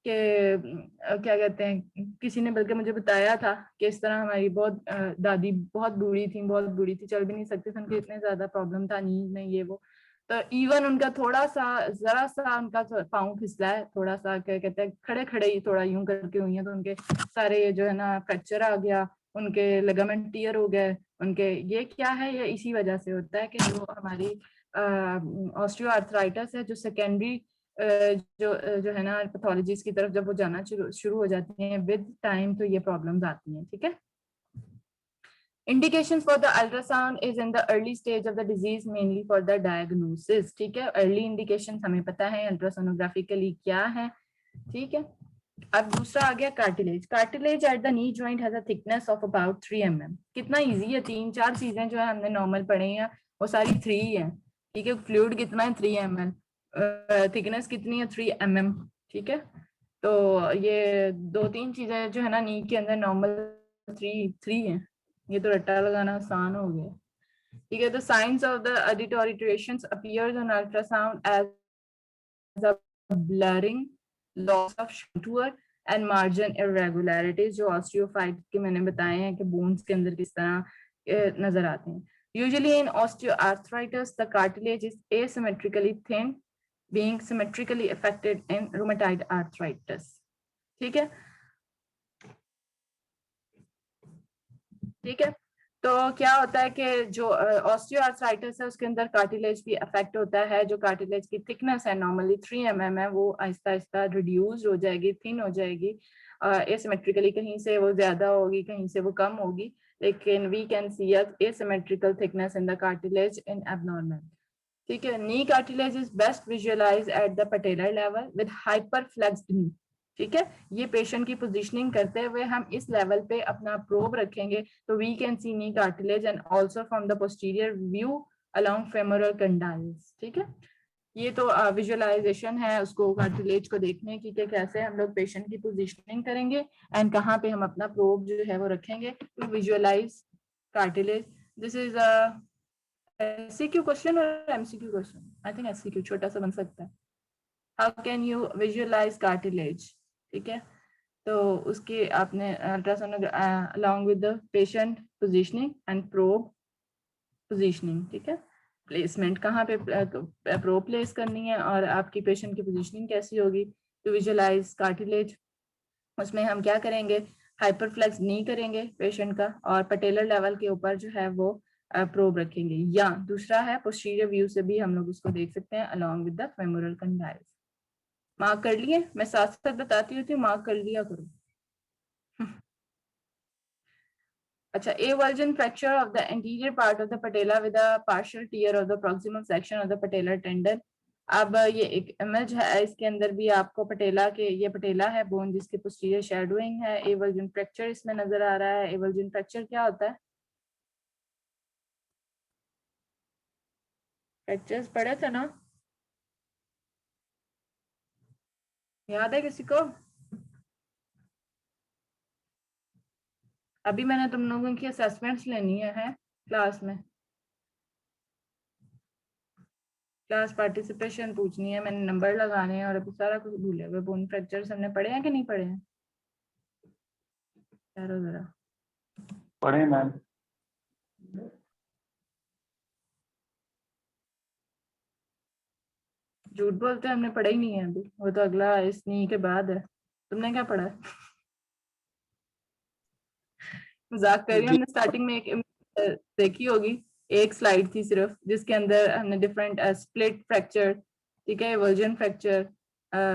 कि क्या कहते हैं, किसी ने बल्कि मुझे बताया था कि इस तरह हमारी बहुत दादी बहुत बूढ़ी थी, चल भी नहीं सकती थी, उनके इतने ज्यादा प्रॉब्लम था नींद में ये वो. तो इवन उनका थोड़ा सा जरा सा उनका पाँव फिसला है, थोड़ा सा क्या कहते हैं खड़े खड़े ही थोड़ा यूं करके हुई है, तो उनके सारे ये जो है ना फ्रैक्चर आ गया, उनके लिगामेंट टियर हो गए उनके. ये क्या है, ये इसी वजह से होता है कि जो हमारी ऑस्टियोआर्थराइटिस है जो सेकेंडरी जो है ना पैथोलॉजीज की तरफ जब वो जाना शुरू हो जाती हैं विद टाइम, तो ये प्रॉब्लम्स आती हैं. ठीक है. Indications for the ultrasound is in the early stage of the disease, mainly for the diagnosis. ठीक है, early indications हमें पता है अल्ट्रासोनोग्राफी के लिए क्या है. ठीक है. अब दूसरा आ गया cartilage. Cartilage at the knee joint has a thickness of about 3 mm. कितना इजी है, 3-4 चीजें जो है हमने नॉर्मल पढ़ी हैं वो सारी 3 है. ठीक है. फ्लूइड कितना है, 3 mm. थिकनेस कितनी है, 3 mm. ठीक है. तो ये 2-3 चीजें जो है ना नी के अंदर नॉर्मल 3 है. ये तो रट्टा लगाना आसान हो गया. ठीक है. The signs of the auditory tractions appears on ultrasound as a blurring, loss of contour and margin irregularities, जो ऑस्टियोफाइट के मैंने बताए हैं कि बोन्स के अंदर किस तरह नजर आते हैं. Usually in osteoarthritis the cartilage is asymmetrically thin, being symmetrically affected in rheumatoid arthritis. ठीक है. ठीक है. तो क्या होता है कि जो ऑस्टियोआर्थराइटिस है उसके अंदर कार्टिलेज भी अफेक्ट होता है. जो कार्टिलेज की थिकनेस है नॉर्मली 3 mm है, वो आहिस्ता आहिस्ता रिड्यूस हो जाएगी, थिन हो जाएगी. एसिमेट्रिकली कहीं से वो ज्यादा होगी, कहीं से वो कम होगी, लेकिन we can see asymmetrical thickness in the cartilage in abnormal. ठीक है. Knee cartilage is best visualize at the patellar level with hyperflexed knee. ठीक है. ये पेशेंट की पोजीशनिंग करते हुए हम इस लेवल पे अपना प्रोब रखेंगे तो we can see knee cartilage and also from the posterior view along femoral condyles. ठीक है. ये तो विजुअलाइजेशन है उसको कार्टिलेज को देखने की कि कैसे हम लोग पेशेंट की पोजीशनिंग करेंगे एंड कहाँ पे हम अपना प्रोब जो है वो रखेंगे to visualize cartilage. This is a MCQ question और MCQ question. I think MCQ छोटा सा बन सकता है. How can you visualize cartilage. ठीक है. तो उसके आपने ultrasound along with the patient positioning and probe positioning. ठीक है. प्लेसमेंट कहाँ पे प्रोब प्लेस करनी है और आपकी पेशेंट की पोजीशनिंग कैसी होगी टू विजुअलाइज कार्टिलेज. उसमें हम क्या करेंगे, हाइपरफ्लेक्स नी करेंगे पेशेंट का और पटेलर लेवल के ऊपर जो है वो प्रोब रखेंगे. या दूसरा है पोस्टीरियर व्यू से भी हम लोग उसको देख सकते हैं along with the femoral condyles. Mark कर लिए? मैं साथ साथ बताती होती हूँ, मार्क कर लिया करो। अच्छा, a version fracture of the anterior part of the patella with a partial tear of the proximal section of the patellar tendon। अब ये एक इमेज है, इसके अंदर भी आपको पटेला के, ये पटेला है बोन जिसके पोस्टीरियर शैडोइंग है। ए वर्जन फ्रैक्चर इसमें नजर आ रहा है। ए वर्जन फ्रैक्चर क्या होता है? फ्रैक्चर्स पढ़े थे ना, याद है किसी को? अभी मैंने तुम लोगों की असेसमेंट्स लेनी है क्लास में, क्लास पार्टिसिपेशन पूछनी है, मैंने नंबर लगाने हैं और अभी सारा कुछ भूले हुए। बोन फ्रैक्चर्स हमने पढ़े हैं कि नहीं पढ़े हैं? ठहरो जरा। पढ़े मैम। झूठ बोलते हैं, हमने पढ़ा ही नहीं है अभी, वो तो अगला इस नी के बाद है। तुमने क्या पढ़ा है? मजाक कर रही हूँ। हमने स्टार्टिंग में एक देखी होगी, एक स्लाइड थी सिर्फ, जिसके अंदर हमने डिफरेंट स्प्लिट फ्रैक्चर, ठीक है, वर्जन फ्रैक्चर,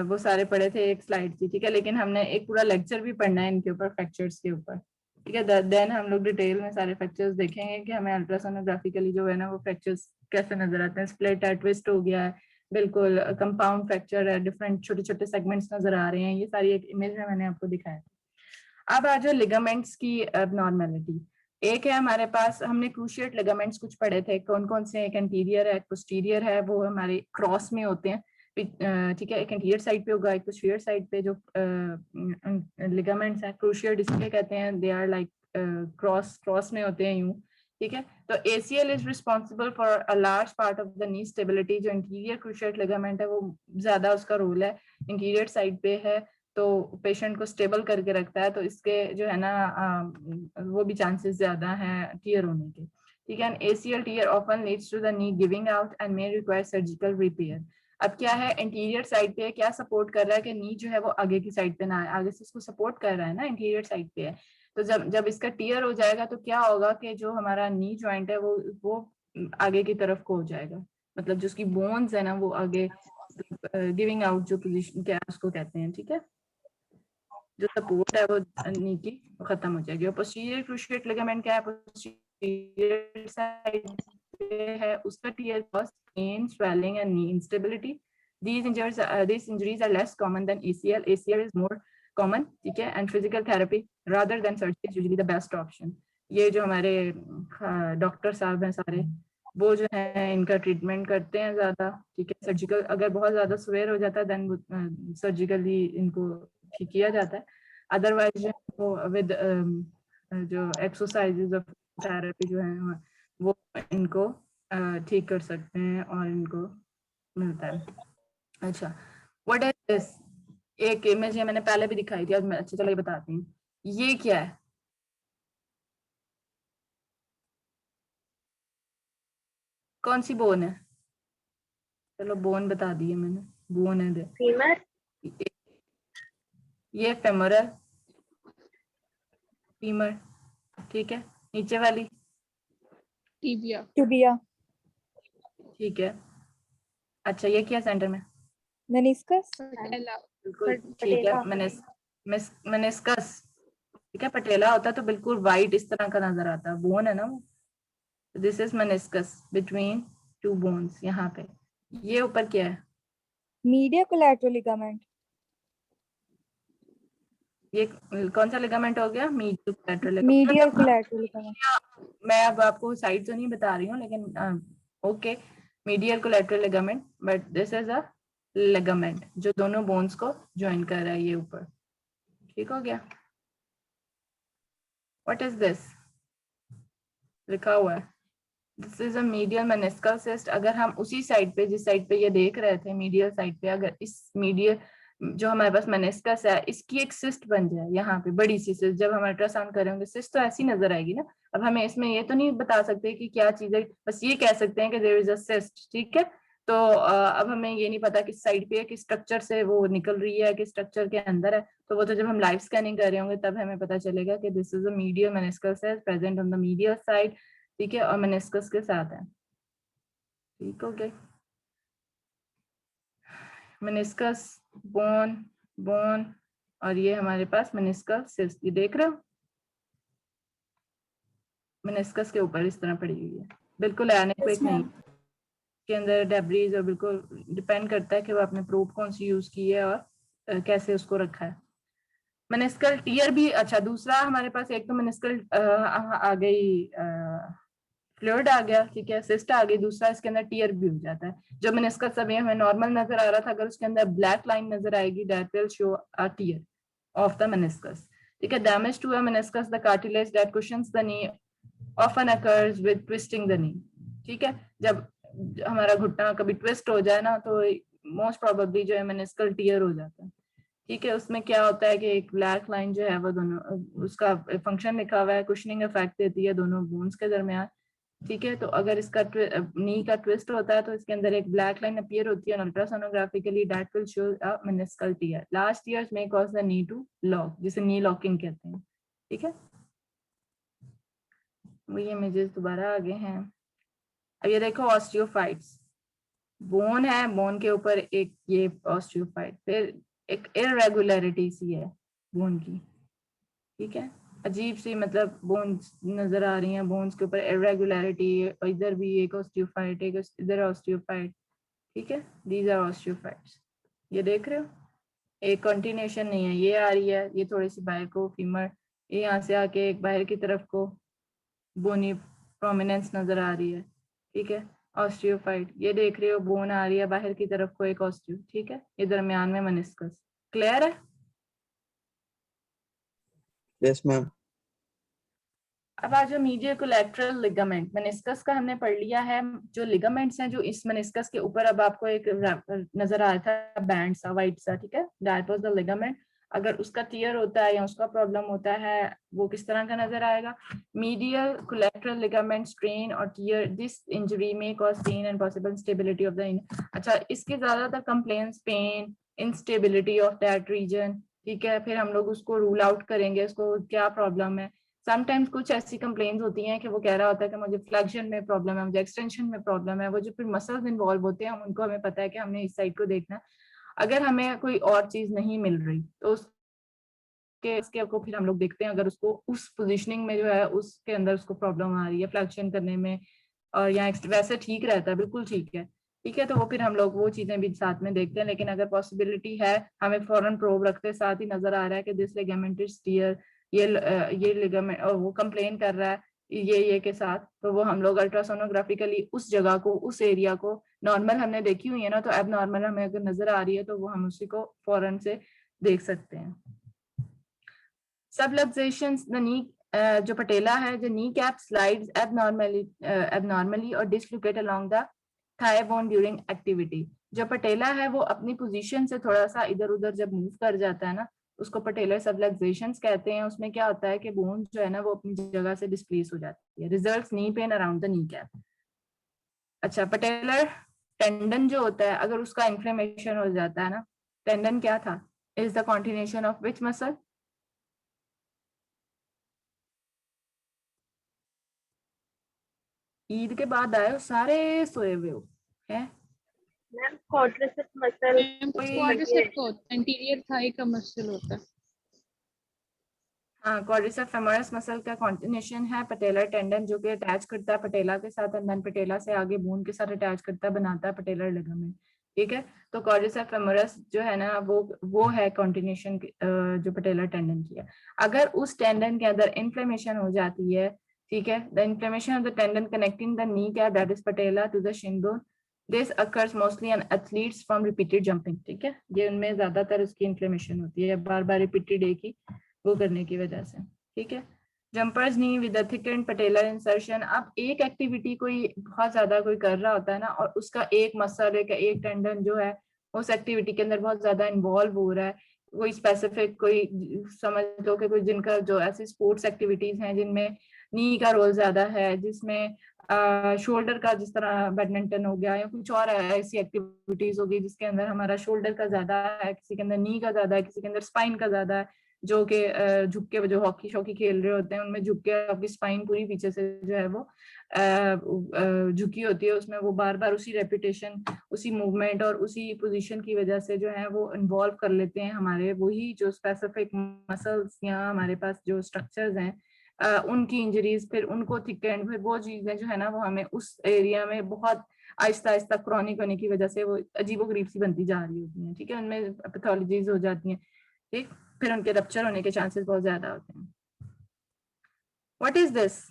वो सारे पढ़े थे, एक स्लाइड थी, ठीक है। लेकिन हमने एक पूरा लेक्चर भी पढ़ना है इनके ऊपर, फ्रैक्चर्स के ऊपर, ठीक है। देन हम लोग डिटेल में सारे फ्रैक्चर्स देखेंगे कि हमें अल्ट्रासोनोग्राफिकली जो है ना वो फ्रैक्चर्स कैसे नजर आते हैं। स्प्लिट है, ट्विस्ट हो गया है, बिल्कुल कंपाउंड फ्रैक्चर है, डिफरेंट छोटे छोटे सेगमेंट्स नजर आ रहे हैं, ये सारी एक इमेज में मैंने आपको दिखाया। अब आ जाओ लिगामेंट्स की एबनॉर्मेलिटी। एक है हमारे पास, हमने क्रूशिएट लिगामेंट्स कुछ पढ़े थे, कौन कौन से? एक एंटीरियर है, एक पोस्टीरियर है, वो हमारे क्रॉस में होते हैं, ठीक है। एक एंटीरियर साइड पे होगा, एक पोस्टीरियर साइड पे। जो लिगामेंट्स हैं क्रूशिएट इसलिए कहते हैं, दे आर लाइक क्रॉस में होते हैं यूं, ठीक है। तो ACL is responsible for a large part of the knee stability. जो इंटीरियर क्रूशिएट लिगामेंट है वो ज्यादा उसका रोल है, इंटीरियर साइड पे है, तो पेशेंट को स्टेबल करके रखता है, तो इसके जो है ना वो भी चांसेस ज्यादा हैं टीयर होने के, ठीक है। ACL tear often leads to the knee giving out and may require surgical repair. अब क्या है, इंटीरियर साइड पे क्या सपोर्ट कर रहा है कि नी जो है वो आगे की साइड पे ना आए, आगे से इसको सपोर्ट कर रहा है ना, इंटीरियर साइड पे है। तो जब जब इसका टीयर हो जाएगा तो क्या होगा कि जो हमारा नी जॉइंट है वो आगे की तरफ को हो जाएगा, मतलब जो उसकी बोन्स है ना वो आगे गिविंग आउट जो पोजीशन क्या उसको कहते हैं, ठीक है। जो सपोर्ट है वो नी की खत्म हो जाएगी। और पोस्टीरियर क्रूशिएट लिगामेंट क्या है, पोस्टीरियर साइड पे है, उसका tear cause pain, swelling and knee instability. These injuries are less common than ACL. ACL is more common, ठीक है। And physical therapy rather than surgery is usually the best option. ये जो हमारे डॉक्टर साहब हैं सारे, वो जो है इनका ट्रीटमेंट करते हैं ज्यादा, ठीक है। सर्जिकल अगर बहुत ज्यादा स्वेयर हो जाता है देन सर्जिकली इनको ठीक किया जाता है। अदरवाइज वो विद जो एक्सरसाइजेज ऑफ थेरेपी जो है वो इनको ठीक कर सकते हैं और इनको मिलता है। अच्छा, व्हाट इज दिस? एक इमेज है, मैंने पहले भी दिखाई थी, आज मैं अच्छा चलो ये बताती हूँ, ये क्या है? कौन सी बोन है? चलो बोन बता दी है मैंने, बोन है दे। फीमर। ये फेमोरल, फीमर, ठीक है। नीचे वाली टिबिया। टिबिया। ठीक है। अच्छा, ये क्या सेंटर में? मेनिस्कस। पटेला। बिल्कुल ठीक है। मेनिस्कस, ठीक है। पटेला होता है तो बिल्कुल वाइट इस तरह का नजर आता है, बोन है ना वो। This is meniscus between two bones, यहाँ पे। ये ऊपर क्या है? Media collateral ligament. ये कौन सा लिगामेंट हो गया? Medial collateral medial ligament. Collateral ligament. मैं अब आपको साइड तो नहीं बता रही हूँ, लेकिन okay, medial collateral ligament, but this is a ligament जो दोनों बोन्स को ज्वाइन कर रहा है, ये ऊपर, ठीक हो गया। What is this? लिखा हुआ है, this is a medial meniscal cyst. अगर हम उसी साइड पे, जिस साइड पे ये देख रहे थे मीडियल साइड पे, अगर इस मीडियल जो हमारे पास मेनिस्कस है इसकी एक सिस्ट बन जाए यहाँ पे, बड़ी सी सिस्ट, जब हम अल्ट्रासाउंड करेंगे सिस्ट तो ऐसी नजर आएगी ना। अब हमें इसमें ये तो नहीं बता सकते कि क्या चीज है, बस ये कह सकते हैं कि देयर इज अ सिस्ट, ठीक है। तो अब हमें ये नहीं पता किस साइड पे है, किस स्ट्रक्चर से वो निकल रही है, किस स्ट्रक्चर के अंदर है, तो वो तो जब हम लाइव स्कैनिंग कर रहे होंगे तब हमें पता चलेगा कि this is a medial meniscal cyst present on the medial side, ठीक है, और मेनिस्कस के साथ है, ठीक हो गया। मेनिस्कस बोन, बोन, और ये हमारे पास मेनिस्कल सिस्ट, ये देख रहे हो मेनिस्कस के ऊपर इस तरह पड़ी हुई है, बिल्कुल एनेक्विक नहीं, के अंदर डेब्रीज, और बिल्कुल डिपेंड करता है कि वो आपने प्रोब कौन सी यूज की है और कैसे उसको रखा है। मेनिस्कल टीयर भी, अच्छा दूसरा हमारे पास एक तो मेनिस्कल आ गई, फ्लूइड आ गया, ठीक है, सिस्ट आ गई, दूसरा इसके अंदर टीयर भी हो जाता है। जो मेनिस्कस अभी हमें नॉर्मल नजर आ रहा था, अगर उसके अंदर ब्लैक लाइन नजर आएगी that will show a tear of the meniscus, ठीक है। Damage to a meniscus, the cartilage that cushions the knee often occurs with twisting the knee, ठीक है। जब हमारा घुटना कभी ट्विस्ट हो जाए ना, तो मोस्ट प्रोबेबली जो है मेनिस्कल टीयर हो जाता है, ठीक है। उसमें क्या होता है कि एक ब्लैक लाइन जो है वो दोनों, उसका फंक्शन लिखा हुआ है, कुशनिंग इफेक्ट देती है दोनों बोन्स के दरमियान, ठीक है। तो अगर इसका नी का ट्विस्ट होता है तो इसके अंदर एक ब्लैक लाइन अपीयर होती है, ultrasonographically that will show a meniscal tear. Last tears may cause the knee to lock, जिसे नी लॉकिंग कहते हैं, ठीक है। वो ये इमेजेस दोबारा आ गए हैं। अब ये देखो ऑस्टियोफाइट्स, बोन है, बोन के ऊपर एक ये ऑस्टियोफाइट, फिर एक इरेगुलरिटी सी है बोन की, ठीक है, अजीब सी, मतलब बोन्स नजर आ रही हैं, बोन्स के ऊपर इरेगुलरिटी, इधर भी एक ऑस्टियोफाइट, एक इधर ऑस्टियोफाइट, ठीक है। दीज आर ऑस्टियोफाइट्स, ये देख रहे हो, एक कंटिन्यूशन नहीं है, ये आ रही है, ये थोड़ी सी बाहर को फीमर, ये यहाँ से आके एक बाहर की तरफ को बोनी प्रोमिनेंस नजर आ रही है, ठीक है। ऑस्टियोफाइट, ये देख रहे हो बोन आ रही है बाहर की तरफ को एक ऑस्टियो, ठीक है, ये दरमियान में मेनिस्कस, क्लियर है। Yes ma'am. अब आज जो मीडियल कोलैटरल लिगामेंट, मेनिस्कस का हमने पढ़ लिया है, जो लिगामेंट्स हैं जो इस मेनिस्कस के ऊपर, अब आपको एक नजर आ रहा था बैंड सा वाइट सा, ठीक है, दैट वाज द लिगामेंट। अगर उसका टीयर होता है या उसका प्रॉब्लम होता है, वो किस तरह का नजर आएगा, मीडियल कोलैटरल लिगामेंट स्ट्रेन और टीयर, दिस इंजरी में cause pain and possible instability of the, अच्छा इसके ज्यादातर complaints pain, instability of that region, ठीक है। फिर हम लोग उसको रूल आउट करेंगे, उसको क्या प्रॉब्लम है। समटाइम्स कुछ ऐसी कंप्लेंट्स होती हैं कि वो कह रहा होता है कि मुझे फ्लेक्शन में प्रॉब्लम है, मुझे एक्सटेंशन में प्रॉब्लम है, वो जो फिर मसल्स इन्वॉल्व होते हैं हम उनको, हमें पता है कि हमने इस साइड को देखना है। अगर हमें कोई और चीज नहीं मिल रही तो उसके को फिर हम लोग देखते हैं, अगर उसको उस पोजीशनिंग में जो है उसके अंदर उसको प्रॉब्लम आ रही है फ्लेक्शन करने में, और या वैसे ठीक रहता है, बिल्कुल ठीक है, ठीक है, तो वो फिर हम लोग वो चीजें भी साथ में देखते हैं। लेकिन अगर पॉसिबिलिटी है, हमें फौरन प्रोब रखते साथ ही नजर आ रहा है कि दिस लिगामेंट इज टियर, ये लिगामेंट, और वो कंप्लेन कर रहा है ये के साथ, तो वो हम लोग अल्ट्रासोनोग्राफिकली उस जगह को, उस एरिया को, नॉर्मल हमने देखी हुई है ना, तो अब नॉर्मल हमें अगर नजर आ रही है तो वो हम उसी को फौरन से देख सकते हैं। सबलक्सेशंस, द नी, जो पटेला है, जो नी कैप स्लाइड्स एबनॉर्मली और dislocate along the thigh bone during activity. जो पटेला है वो अपनी पोजीशन से थोड़ा सा इधर उधर जब मूव कर जाता है ना, उसको पटेलर सबलक्सेशंस कहते हैं। उसमें क्या होता है कि बोन जो है ना वो अपनी जगह से डिस्प्लेस हो जाती है, results knee pain around the knee cap. अच्छा, पटेलर टेंडन जो होता है, अगर उसका इन्फ्लेमेशन हो जाता है ना, टेंडन क्या था, is the continuation of which muscle, Eid के बाद आए हो सारे सोए हुए हो हैं, मैम क्वाड्रिसेप्स मसल क्वाड्रिसेप का होता है, एंटीरियर थाई का मसल होता है। हाँ, क्वाड्रिसेप फेमोरस मसल का कॉन्टिन्यूशन है पटेलर टेंडन, जो कि अटैच करता है पटेला के साथ, एंड देन पटेला से आगे बोन के साथ अटैच करता है, बनाता है पटेलर लिगामेंट, ठीक है। तो क्वाड्रिसेप फेमोरस जो है ना वो है कॉन्टिन्यूशन जो पटेलर टेंडन की है। अगर उस टेंडन के अंदर इन्फ्लेमेशन हो जाती है, ठीक है, the inflammation of the tendon connecting the knee cap that is patella to the shin bone, this occurs mostly in athletes from repeated jumping, ठीक है, ये उनमें ज्यादातर उसकी इन्फ्लेमेशन होती है बार बार रिपीटेड एक ही वो करने की वजह से, ठीक है। Jumpers knee with thickened patellar insertion, अब एक एक्टिविटी कोई बहुत ज्यादा कोई कर रहा होता है ना, और उसका एक मसल एक टेंडन जो है उस एक्टिविटी के अंदर बहुत ज्यादा इन्वॉल्व हो रहा है, कोई स्पेसिफिक, कोई समझ लो कि कोई जिनका जो ऐसी स्पोर्ट्स एक्टिविटीज हैं जिनमें नी का रोल ज्यादा है, जिसमें शोल्डर का, जिस तरह बैडमिंटन हो गया या कुछ और ऐसी एक्टिविटीज होगी जिसके अंदर हमारा शोल्डर का ज्यादा है, किसी के अंदर नी का ज्यादा है, किसी के अंदर स्पाइन का ज्यादा है, जो कि झुक के जो हॉकी शॉकी खेल रहे होते हैं उनमें झुक के आपकी स्पाइन पूरी पीछे से जो है वो झुकी होती है, उसमें वो बार बार उसी रेपिटेशन, उसी मूवमेंट और उसी पोजीशन की वजह से जो है वो इन्वॉल्व कर लेते हैं हमारे वही जो स्पेसिफिक मसल्स या हमारे पास जो स्ट्रक्चर्स हैं उनकी इंजरीज, फिर उनको थिकेंड, फिर वो चीजें जो है ना वो हमें उस एरिया में बहुत आहिस्ता आहिस्ता क्रॉनिक होने की वजह से वो अजीबोगरीब सी बनती जा रही होती हैं, ठीक है, उनमें पैथोलॉजीज हो जाती हैं, ठीक, फिर उनके रप्चर होने के चांसेस बहुत ज्यादा होते हैं। What is this?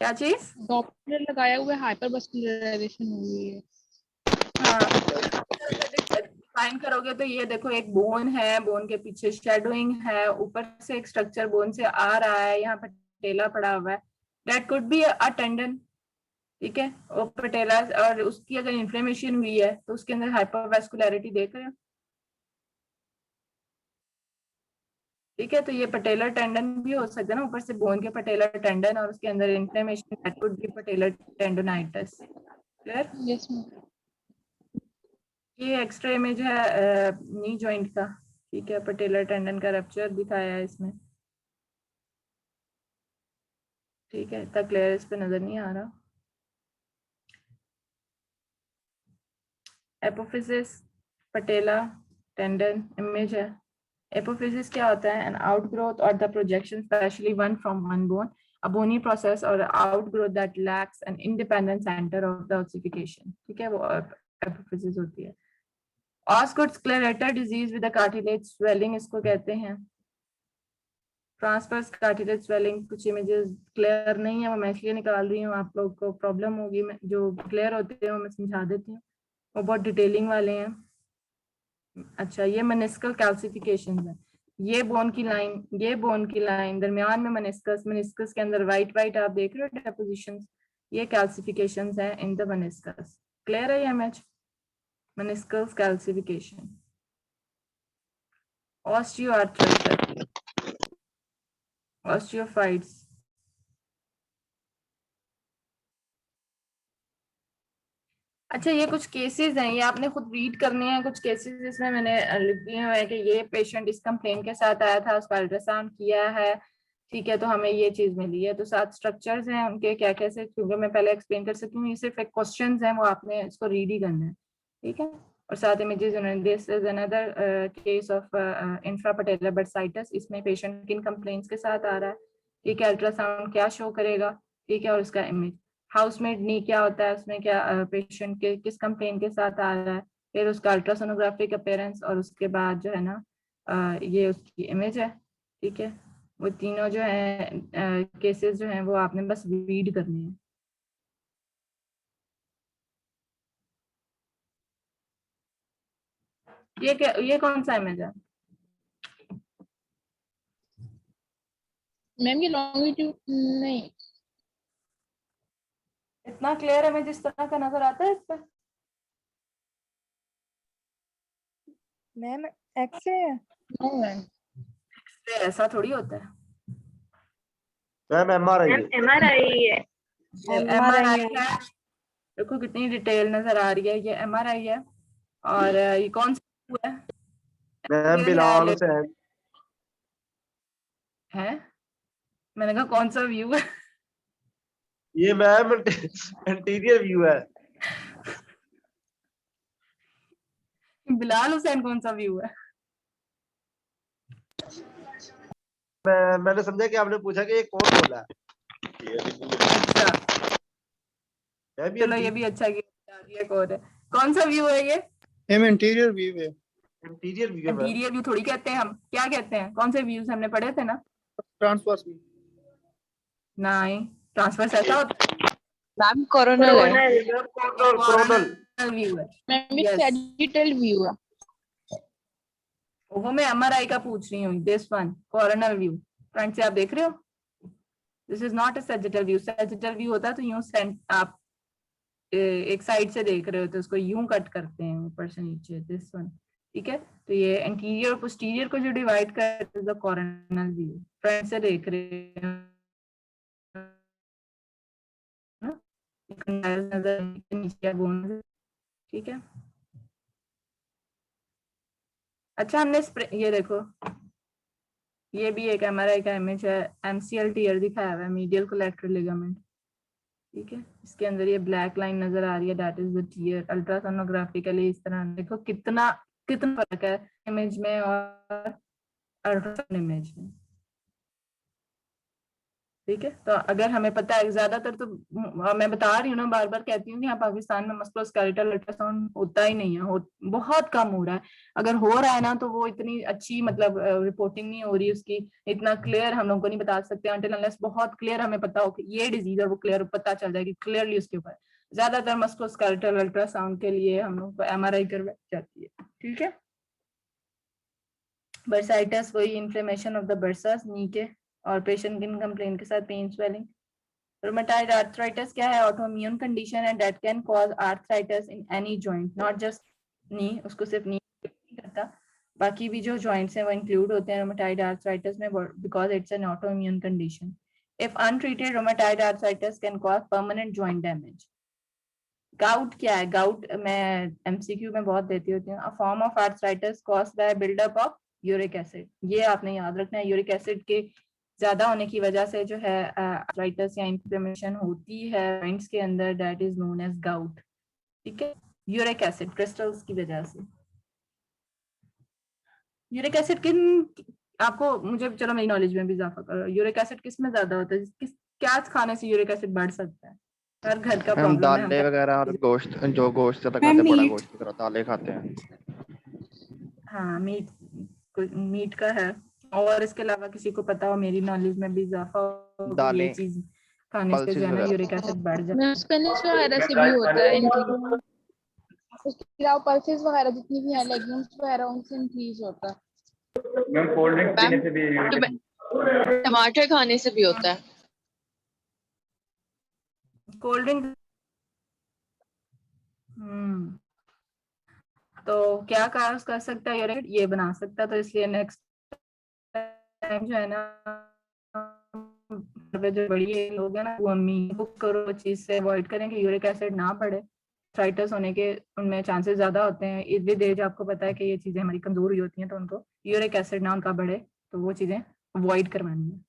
क्या चीज? डॉक्टर लगाया हुआ हाइपरवास्कुलराइजेशन हो गई है। डिफाइन करोगे तो ये देखो एक बोन है, बोन के पीछे शेडोइंग है, ऊपर से एक स्ट्रक्चर बोन से आ रहा है, यहाँ पटेला पड़ा हुआ है, that could be a tendon, ठीक है, और पटेला और उसकी अगर इन्फ्लेमेशन हुई है तो उसके अंदर हाइपरवास्कुलरिटी देख रहे हो, ठीक है, तो ये पटेलर टेंडन भी हो सकता है ना, ऊपर से बोन के पटेलर टेंडन और उसके अंदर inflammation, that could be patellar tendonitis. Clear? Yes ma'am. ये एक्सरे इमेज है नी जॉइंट का, ठीक है, पटेलर टेंडन का रप्चर दिखाया है इसमें, ठीक है, इतना क्लियर इस पे नजर नहीं आ रहा। एपोफिसिस पटेला टेंडन इमेज है। एपोफिसिस क्या होता है? एन आउटग्रोथ और the projection specially one from one bone, a bony process or outgrowth that lacks an independent center of the ossification, ठीक है, वो एपोफिसिस होती है। ऑस्गुड स्क्लेरेटा डिजीज विद कार्टिलेज स्वेलिंग इसको कहते हैं। ट्रांसवर्स कार्टिलेज स्वेलिंग, कुछ इमेजेस क्लियर नहीं है वो मैं इसलिए निकाल रही हूँ, आप लोग को प्रॉब्लम होगी, जो क्लियर होते हैं वो मैं समझा देती हूँ, वो बहुत डिटेलिंग वाले हैं। अच्छा, ये मेनिस्कल कैल्सिफिकेशन है, ये बोन की लाइन, ये बोन की लाइन, दरमियान में मेनिस्कस, मेनिस्कस के अंदर वाइट वाइट आप देख रहे हो डेपोजिशंस, ये कैल्सिफिकेशंस हैं इन द मेनिस्कस। क्लियर है ये image? Meniscal calcification. Osteoarthritis, osteophytes, अच्छा ये कुछ केसेस हैं, ये आपने खुद रीड करने हैं, कुछ केसेस इसमें मैंने लिख दिए हुए हैं कि ये पेशेंट इस कंप्लेन के साथ आया था, उसका अल्ट्रासाउंड किया है, ठीक है, तो हमें ये चीज मिली है, तो 7 स्ट्रक्चर्स हैं उनके, क्या कैसे, क्योंकि मैं पहले एक्सप्लेन कर सकती हूँ, ये सिर्फ एक क्वेश्चंस हैं, वो आपने इसको रीड ही करना है, ठीक है, और 7 इमेजेस उन्होंने। This is another case of infrapatellar bursitis, इसमें पेशेंट किन कंप्लेंट्स के साथ आ रहा है, ठीक है, अल्ट्रासाउंड क्या शो करेगा, ठीक है, और उसका इमेज। हाउसमेड नी क्या होता है, उसमें क्या पेशेंट के किस कंप्लेन के साथ आ रहा है, फिर उसका अल्ट्रासोनोग्राफिक अपीयरेंस, और उसके बाद जो है ना ये उसकी इमेज है, ठीक है, वो तीनों जो है केसेस जो हैं वो आपने बस रीड करने हैं। ये क्या, ये कौन सा इमेज है? मैम ये लॉन्गिट्यूड नहीं, इतना क्लियर इमेज इस तरह का नजर आता है इस पे? मैम एक्सरे है। No ma'am. ऐसा थोड़ी होता है, मैम एमआरआई मैम एमआरआई है। एमआरआई है, देखो कितनी डिटेल नजर आ रही है, ये एमआरआई है, और ये कौन सा है? मैम बिलाल हुसैन है, मैंने कहा कौन सा व्यू है? ये मैम इंटीरियर व्यू है। बिलाल हुसैन कौन सा व्यू है? मैंने समझा कि आपने पूछा कि ये कौन बोला है। अच्छा मैं भी चलो ये भी अच्छा किया, ये कौन है, कौन सा व्यू है ये? मैम इंटीरियर व्यू है। इंटीरियर व्यू है मैम। इंटीरियर व्यू थोड़ी कहते हैं हम, क्या कहते हैं, कौन से व्यूज हमने पढ़े थे ना? Transverse view. नहीं, ट्रांसफर ऐसा होता मैम कोरोनल है। कोरोनल कोरोनल व्यू है। मैम ये Yes. सैजिटल व्यू है। वो मैं एमआरआई का पूछ रही हूँ, this one coronal view, front से आप देख रहे हो, this is not a sagittal view. Sagittal view होता है तो यूं आप एक साइड से देख रहे हो तो उसको यूं कट करते हैं ऊपर से नीचे, दिस वन ठीक है। तो ये एंटीरियर और पोस्टीरियर को जो डिवाइड करता है कॉर्नल व्यू, फ्रंट से देख रहे हैं ना, नजर नीचे बोन, ठीक है। अच्छा हमने ये देखो, ये भी एक एमआरआई का इमेज है, एमसीएल टीयर दिखाया हुआ है, मीडियल कोलेक्टरल लिगामेंट, ठीक है। इसके अंदर ये ब्लैक लाइन नजर आ रही है, that is the tear. Ultrasonography के लिए इस तरह देखो कितना कितना फर्क है इमेज में और अल्ट्रासाउंड इमेज में, ठीक है। तो अगर हमें पता है ज्यादातर तो मैं बता रही हूँ ना, बार बार कहती हूँ कि यहाँ पाकिस्तान में मस्कुलोस्केलेटल अल्ट्रासाउंड होता ही नहीं है, बहुत कम हो रहा है। अगर हो रहा है ना तो वो इतनी अच्छी मतलब रिपोर्टिंग नहीं हो रही उसकी, इतना क्लियर हम लोग को नहीं बता सकते अनटिल अनलेस बहुत क्लियर हमें पता हो कि ये डिजीज, और वो क्लियर पता चल जाएगी क्लियरली उसके ऊपर। ज्यादातर मस्कुलोस्केलेटल अल्ट्रासाउंड के लिए हम लोग को एमआरआई करवाई जाती है, ठीक है। बर्साइटस वही इन्फ्लेमेशन ऑफ द बर्सास नी के, और पेशेंट किन कंप्लेन के साथ पेन स्वेलिंग। रूमेटॉइड आर्थराइटिस क्या है? ऑटोइम्यून कंडीशन है that can cause arthritis in any joint, not just knee, उसको सिर्फ नी नहीं करता, बाकी भी जो जॉइंट्स हैं वो इंक्लूड होते हैं रूमेटॉइड आर्थराइटिस में, because it's an autoimmune condition. If untreated rheumatoid arthritis can cause permanent joint damage. Gout क्या है? गाउट मैं एमसीक्यू में बहुत देती होती हूँ, a form of arthritis caused by buildup of uric acid. ये आपने याद रखना है, यूरिक एसिड के ज्यादा होने की वजह से जो है आर्थराइटिस या इन्फ्लेमेशन होती है जॉइंट्स के अंदर, that is known as gout, ठीक है। यूरिक एसिड क्रिस्टल्स की वजह से। यूरिक एसिड किन, आपको मुझे चलो मेरी नॉलेज में भी इजाफा करो, यूरिक एसिड किस में ज्यादा होता है, किस क्या खाने से यूरिक एसिड बढ़ सकता है? हर घर का हम प्रॉब्लम है, दालें वगैरह और गोश्त, जो गोश्त ज्यादा मैम खाते हैं, बड़ा मीट। गोश्त वगैरह दालें खाते हैं। हाँ मीट, मीट का है। और इसके अलावा किसी को पता हो, मेरी नॉलेज में भी इजाफा हो कि ये दालें, चीज खाने से जो पल्सेस है ना वगैरह। यूरिक एसिड बढ़ जाता है। स्पिनच वगैरह से भी होता है इंक्रीज। उसके अलावा पल्सेस वगैरह जितनी भी हैं, लेग्यूम्स वगैरह, उनसे इंक्रीज होता है। मैम कोल्ड ड्रिंक मैम पीने से भी टमाटर खाने से भी होता है। कोल्ड ड्रिंक, तो क्या काज कर सकता है यूरिक, ये बना सकता है। तो इसलिए नेक्स्ट टाइम जो है ना, जो बड़ी लोग हैं ना, वो अम्मी बुक करो, वो चीज से अवॉइड करें कि यूरिक एसिड ना बढ़े। आर्थराइटिस होने के उनमें चांसेस ज्यादा होते हैं, विद एज आपको पता है कि ये चीजें हमारी कमजोर हुई होती हैं, तो उनको यूरिक एसिड ना उनका बढ़े, तो वो चीजें अवॉइड करवानी है।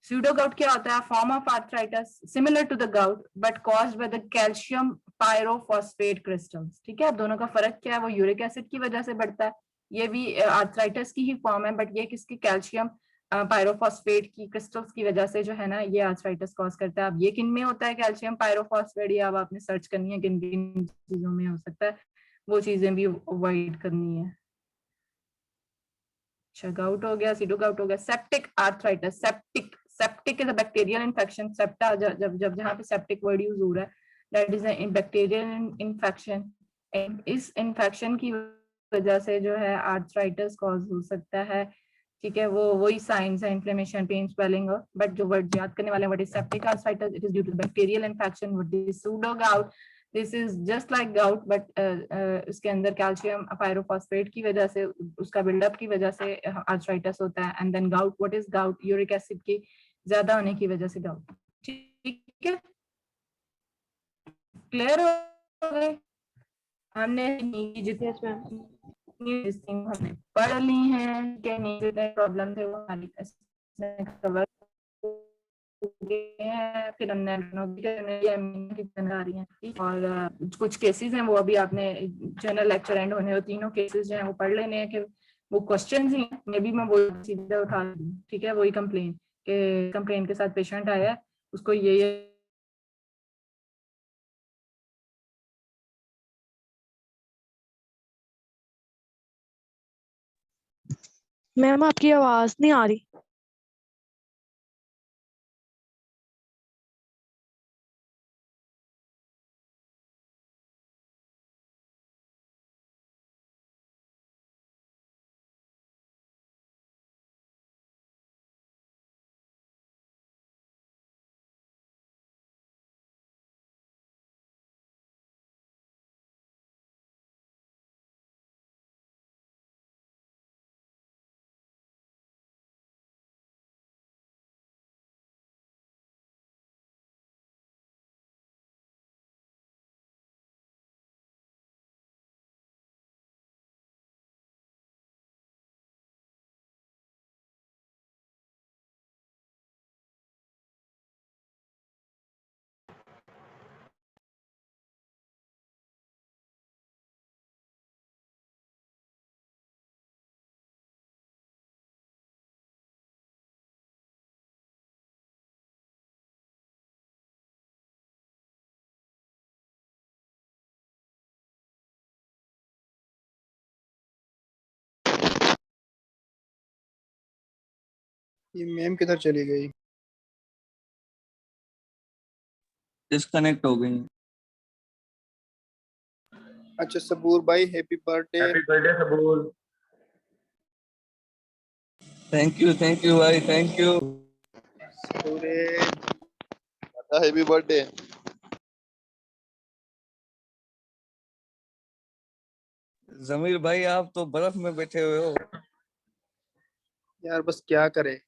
Pseudogout क्या होता है? Form of arthritis similar to the gout but caused by the calcium pyrophosphate crystals, ठीक है। अब दोनों का फर्क क्या है? वो यूरिक एसिड की वजह से बढ़ता है, ये भी आर्थराइटिस की ही फॉर्म है, बट ये किसकी? कैल्शियम पायरोफॉस्फेट की क्रिस्टल्स की वजह से जो है ना ये आर्थराइटिस कॉज करता है। अब ये किन में होता है कैल्शियम पायरोफॉस्फेट? ये अब आपने सर्च करनी है किन किन चीजों में हो सकता है, वो चीजें भी अवॉइड करनी है। अच्छा गाउट हो गया, सीडोगाउट हो गया। Septic arthritis, septic is a bacterial infection. Septa जब जब जहाँ पे सेप्टिक वर्ड यूज हो रहा है, that is a bacterial infection. इस इन्फेक्शन की वजह से जो है आर्थराइटिस कॉज हो सकता है, ठीक है। वो वही साइंस है, इन्फ्लेमेशन, पेन, स्वेलिंग, बट जो वर्ड याद करने वाले, what is septic arthritis, it is due to bacterial infection. What is pseudogout, this is just like gout but उसके अंदर कैल्शियम पायरोफॉस्फेट की वजह से, उसका बिल्डअप की वजह से आर्थराइटिस होता है। And then gout, what is gout? Uric acid की ज्यादा होने की वजह से गाउट, ठीक है। क्लियर हो गए? हमने जितने हमने पढ़ ली हैं कि नहीं, जितने प्रॉब्लम थे वो हमारी कवर हो गए हैं। फिर हमने आ रही हैं, और कुछ केसेस हैं वो अभी आपने जनरल लेक्चर एंड होने, तीनों केसेस जो हैं वो पढ़ लेने हैं, कि वो क्वेश्चंस ही हैं। मे बी मैं वो सीधे उठा दूं, ठीक है। वही कंप्लेन के साथ पेशेंट आया है, उसको ये मैम आपकी आवाज नहीं आ रही। ये मैम किधर चली गई? डिस्कनेक्ट हो गई। अच्छा सबूर भाई happy birthday. Happy birthday Saboor. Thank you भाई, थैंक यू। पूरे हैप्पी बर्थडे। जमीर भाई आप तो बर्फ में बैठे हुए हो। यार बस क्या करे।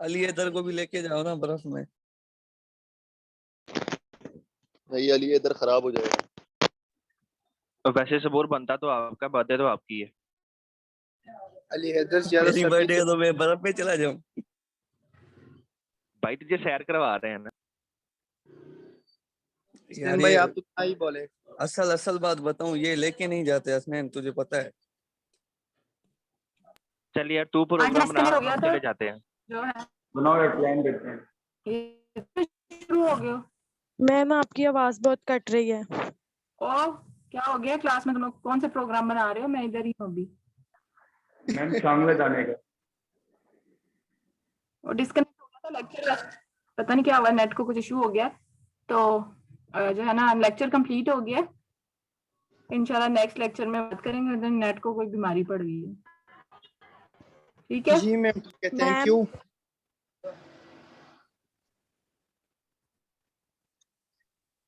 अली इधर को भी लेके जाओ ना बर्फ में। नहीं अली इधर खराब हो जाएगा। तो वैसे सबूर बनता तो आपका, बर्थडे तो आपकी है। अली हैदर ज्यादा मेरी सर्दी बर्थडे तो मैं बर्फ में चला जाऊं। भाई तुझे सैर करवा रहे हैं ना। यार भाई ये आप तो क्या ही बोले। असल बात बताऊं, ये लेके नहीं जाते हसनैन, तुझे पता है। चल यार तू प्रोग्राम बना, डिस्कनेक्ट हो गया हम था चले जाते हैं। जो है बनाओ एक प्लान देखते हैं। ये तो शुरू हो गया। मैम आपकी आवाज बहुत कट रही है। और क्या हो गया क्लास में? तुम लोग कौन से प्रोग्राम बना रहे हो? मैं इधर ही हूँ अभी। मैम शामिल जाने का। और डिस्कनेक्ट हो गया था लेक्चर, पता नहीं क्या हुआ, नेट को कुछ इशू हो गया। तो जो है ना लेक्चर कंप्लीट हो गया। इंशाल्लाह नेक्स्ट लेक्चर में बात करेंगे। अगर नेट को कोई बीमारी पड़ गई है, ठीक है? जी मैम ठीक है, thank ma'am you.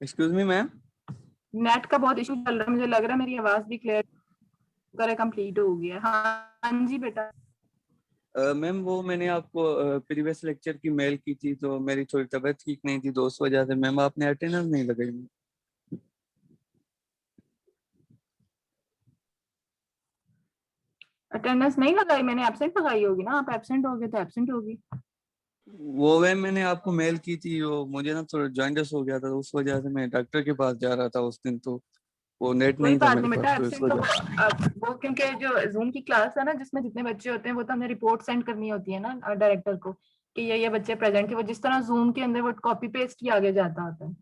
Excuse me ma'am. Net का बहुत इशू चल रहा है, मुझे लग रहा है मेरी आवाज भी क्लियर करे कंप्लीट हो गया। हाँ जी बेटा। मैम वो मैंने आपको प्रीवियस लेक्चर की मेल की थी, तो मेरी थोड़ी तबीयत ठीक नहीं थी, तो उस वजह से मैम आपने अटेंडेंस नहीं लगाई। अटेंडेंस नहीं लगाई मैंने? एब्सेंट लगाई होगी ना, आप एब्सेंट हो गए तो एब्सेंट होगी। वो मैम मैंने आपको मेल की थी, वो मुझे ना थोड़ा जॉइंटिस हो गया था, तो उस वजह से मैं डॉक्टर के पास जा रहा था उस दिन, तो वो नेट कोई नहीं था बात मेरे नहीं पास, बेटा, तो इस एब्सेंट तो वजह। वो क्योंकि जो जूम की क्लास है ना जिसमें जितने बच्चे होते हैं वो तो हमें रिपोर्ट सेंड करनी होती है ना डायरेक्टर को कि ये बच्चे प्रेजेंट थे। वो जिस तरह जूम के अंदर वो कॉपी पेस्ट ही आगे जाता होता है,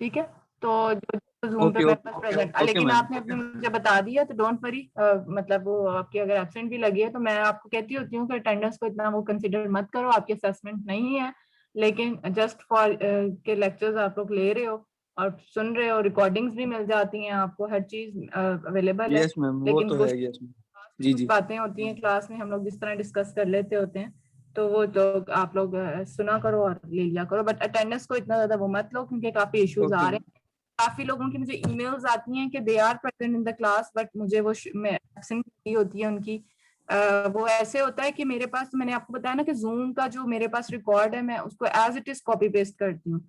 ठीक है? तो जो जूम पे ओके मेरे ओके पास प्रेजेंट, ओके लेकिन मैम। आपने अपने मुझे बता दिया तो डोंट वरी। मतलब वो आपकी अगर एब्सेंट भी लगी है तो मैं आपको कहती होती हूँ कि अटेंडेंस को इतना वो कंसिडर मत करो, आपकी असेसमेंट नहीं है। लेकिन जस्ट फॉर के लेक्चर्स आप लोग ले रहे हो और सुन रहे हो, रिकॉर्डिंग्स भी मिल जाती हैं आपको, हर चीज अवेलेबल है। यस मैम वो लेकिन तो कुछ है, यस मैम। जी जी। बातें होती हैं क्लास में, हम लोग जिस तरह डिस्कस कर लेते होते हैं, तो वो तो आप लोग सुना करो और ले लिया करो। बट अटेंडेंस को इतना ज्यादा वो मत लो क्योंकि काफी इश्यूज आ ओके रहे हैं। काफी लोगों की मुझे ईमेल्स आती हैं कि they are present in the class but मुझे वो एब्सेंट होती है उनकी। वो ऐसे होता है कि मेरे पास, मैंने आपको बताया ना कि जूम का जो मेरे पास रिकॉर्ड है मैं उसको as it is copy paste करती हूँ।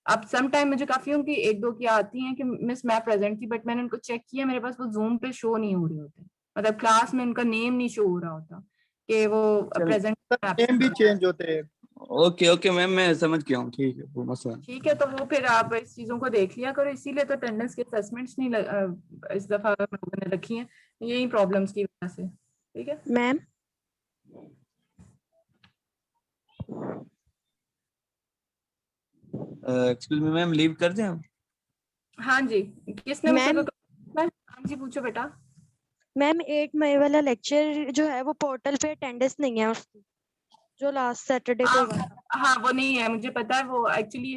अब सम टाइम मुझे काफी उनकी एक दो की आती हैं कि मिस मैं प्रेजेंट थी, बट मैंने उनको चेक किया, मेरे पास वो जूम पे शो नहीं हो रहे होते, मतलब क्लास में उनका नेम नहीं शो हो रहा होता कि वो चल प्रेजेंट। नेम भी चेंज होते हैं। ओके ओके मैम मैं समझ गया हूँ, ठीक है वो मसला नहीं। ठीक है, तो वो फिर आप इस चीजों को देख लिया करो, इसीलिए तो अटेंडेंस के असेसमेंट्स नहीं इस दफा हम लोगों ने रखी हैं यही प्रॉब्लम्स की वजह से, ठीक है? Ma'am excuse me ma'am, leave कर दें हम? हाँ जी, किसने मुझसे मैम हाँ जी पूछो बेटा। मैम 8 मई वाला लेक्चर जो है वो पोर्टल पे अटेंडेंस नहीं है उसकी, जो लास्ट सैटरडे को हुआ था। हाँ वो नहीं है, मुझे पता है। वो एक्चुअली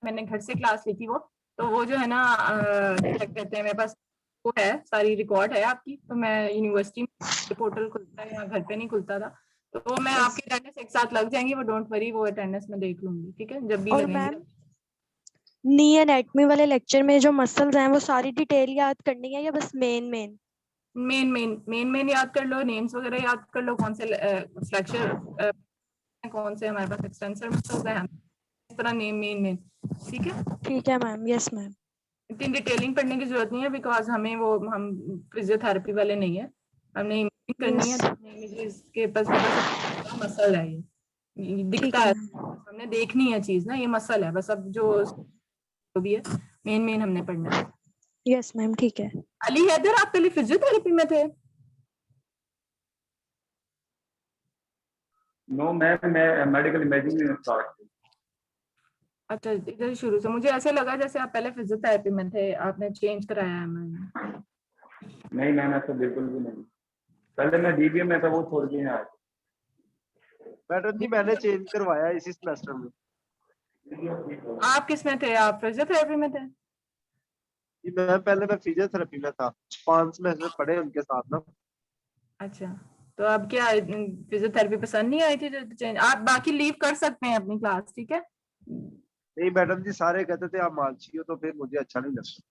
मैंने घर से क्लास ली थी वो, तो वो जो है ना क्या कहते हैं, मेरे पास वो है, सारी रिकॉर्ड है आपकी। तो मैं यूनिवर्सिटी में पोर्टल खुलता है, यहाँ घर पे नहीं खुलता था, तो वो मैं आपकी अटेंडेंस एक साथ लग जाएंगी, वो डोंट वरी, वो अटेंडेंस में देख लूंगी, ठीक है? जब भी और लगेंगे। मैम नी एनाटमी वाले लेक्चर में जो मसल्स हैं वो सारी डिटेल याद करनी है या बस मेन मेन? मेन याद कर लो, नेम्स वगैरह याद कर लो, कौन से फ्रैक्चर कौन से हमारे पास एक्सटेंसर मसल्स हैं, इस तरह नेम मेन, ठीक है? ठीक है मैम, यस मैम। इतनी डिटेलिंग पढ़ने की जरूरत नहीं है बिकॉज हमें वो, हम फिजियोथेरेपी वाले नहीं है, हमने इमेजिंग करनी है, तो इमेजेस के पास मसल है, ये दिखता है, हमने देखनी है चीज ना, ये मसल है बस। अब जो भी है मेन हमने पढ़ना है। यस मैम ठीक है। अली हैदर आप पहले फिजियोथेरेपी में थे? नो मैम मैं मेडिकल इमेजिंग में स्टार्ट की। अच्छा, इधर शुरू से मुझे ऐसे लगा जैसे आप पहले फिजियोथेरेपी में थे, आपने चेंज कराया है। मैंने नहीं मैम ऐसा बिल्कुल भी नहीं, पहले मैं डीबीए में था, वो छोड़ के यहाँ आया। मैडम जी मैंने चेंज करवाया इसी सेमेस्टर में। आप किस में थे? आप फिजियोथेरेपी में थे? जी मैं फिजियोथेरेपी में था, 5 सेमेस्टर पढ़े उनके साथ ना। अच्छा, तो अब क्या फिजियोथेरेपी पसंद नहीं आई थी तो चेंज? आप बाकी लीव कर सकते हैं अपनी क्लास, ठीक है? नहीं मैडम जी सारे कहते थे आप मानसी हो, तो फिर मुझे अच्छा नहीं लगता।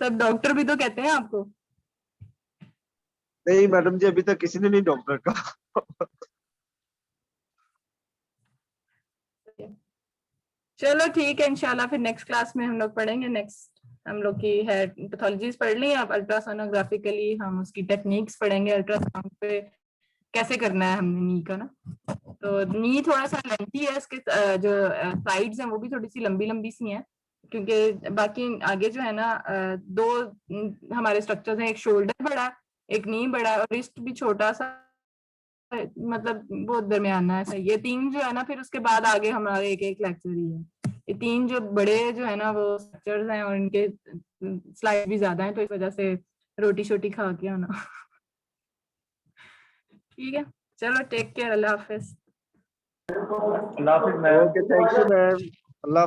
सब डॉक्टर भी तो कहते हैं आपको। नहीं मैडम जी अभी तक किसी ने नहीं डॉक्टर का। चलो ठीक है, इंशाल्लाह फिर नेक्स्ट क्लास में हम लोग पढ़ेंगे। नेक्स्ट हम लोग की है पैथोलॉजीज पढ़ ली। अब अल्ट्रासोनोग्राफिकली हम उसकी टेक्निक्स पढ़ेंगे, अल्ट्रासाउंड पे कैसे करना है हमने नी का ना। तो नी थोड़ा सा लेंथी है, इसके जो साइड्स हैं वो भी थोड़ी सी लंबी लंबी सी हैं, क्योंकि बाकी आगे जो है ना दो हमारे स्ट्रक्चर्स हैं, एक शोल्डर बड़ा, एक नी बड़ा और रिस्ट भी छोटा सा, मतलब बहुत दरमियाना है। ये 3 जो है ना, फिर उसके बाद आगे हमारे एक एक लेक्चर ही है। ये 3 जो बड़े जो है ना वो स्ट्रक्चर्स हैं और इनके स्लाइड भी ज्यादा हैं, तो इस वजह से रोटी शोटी खा के आना। ठीक है, चलो टेक केयर, अल्लाह हाफिज। Okay thank you ma'am.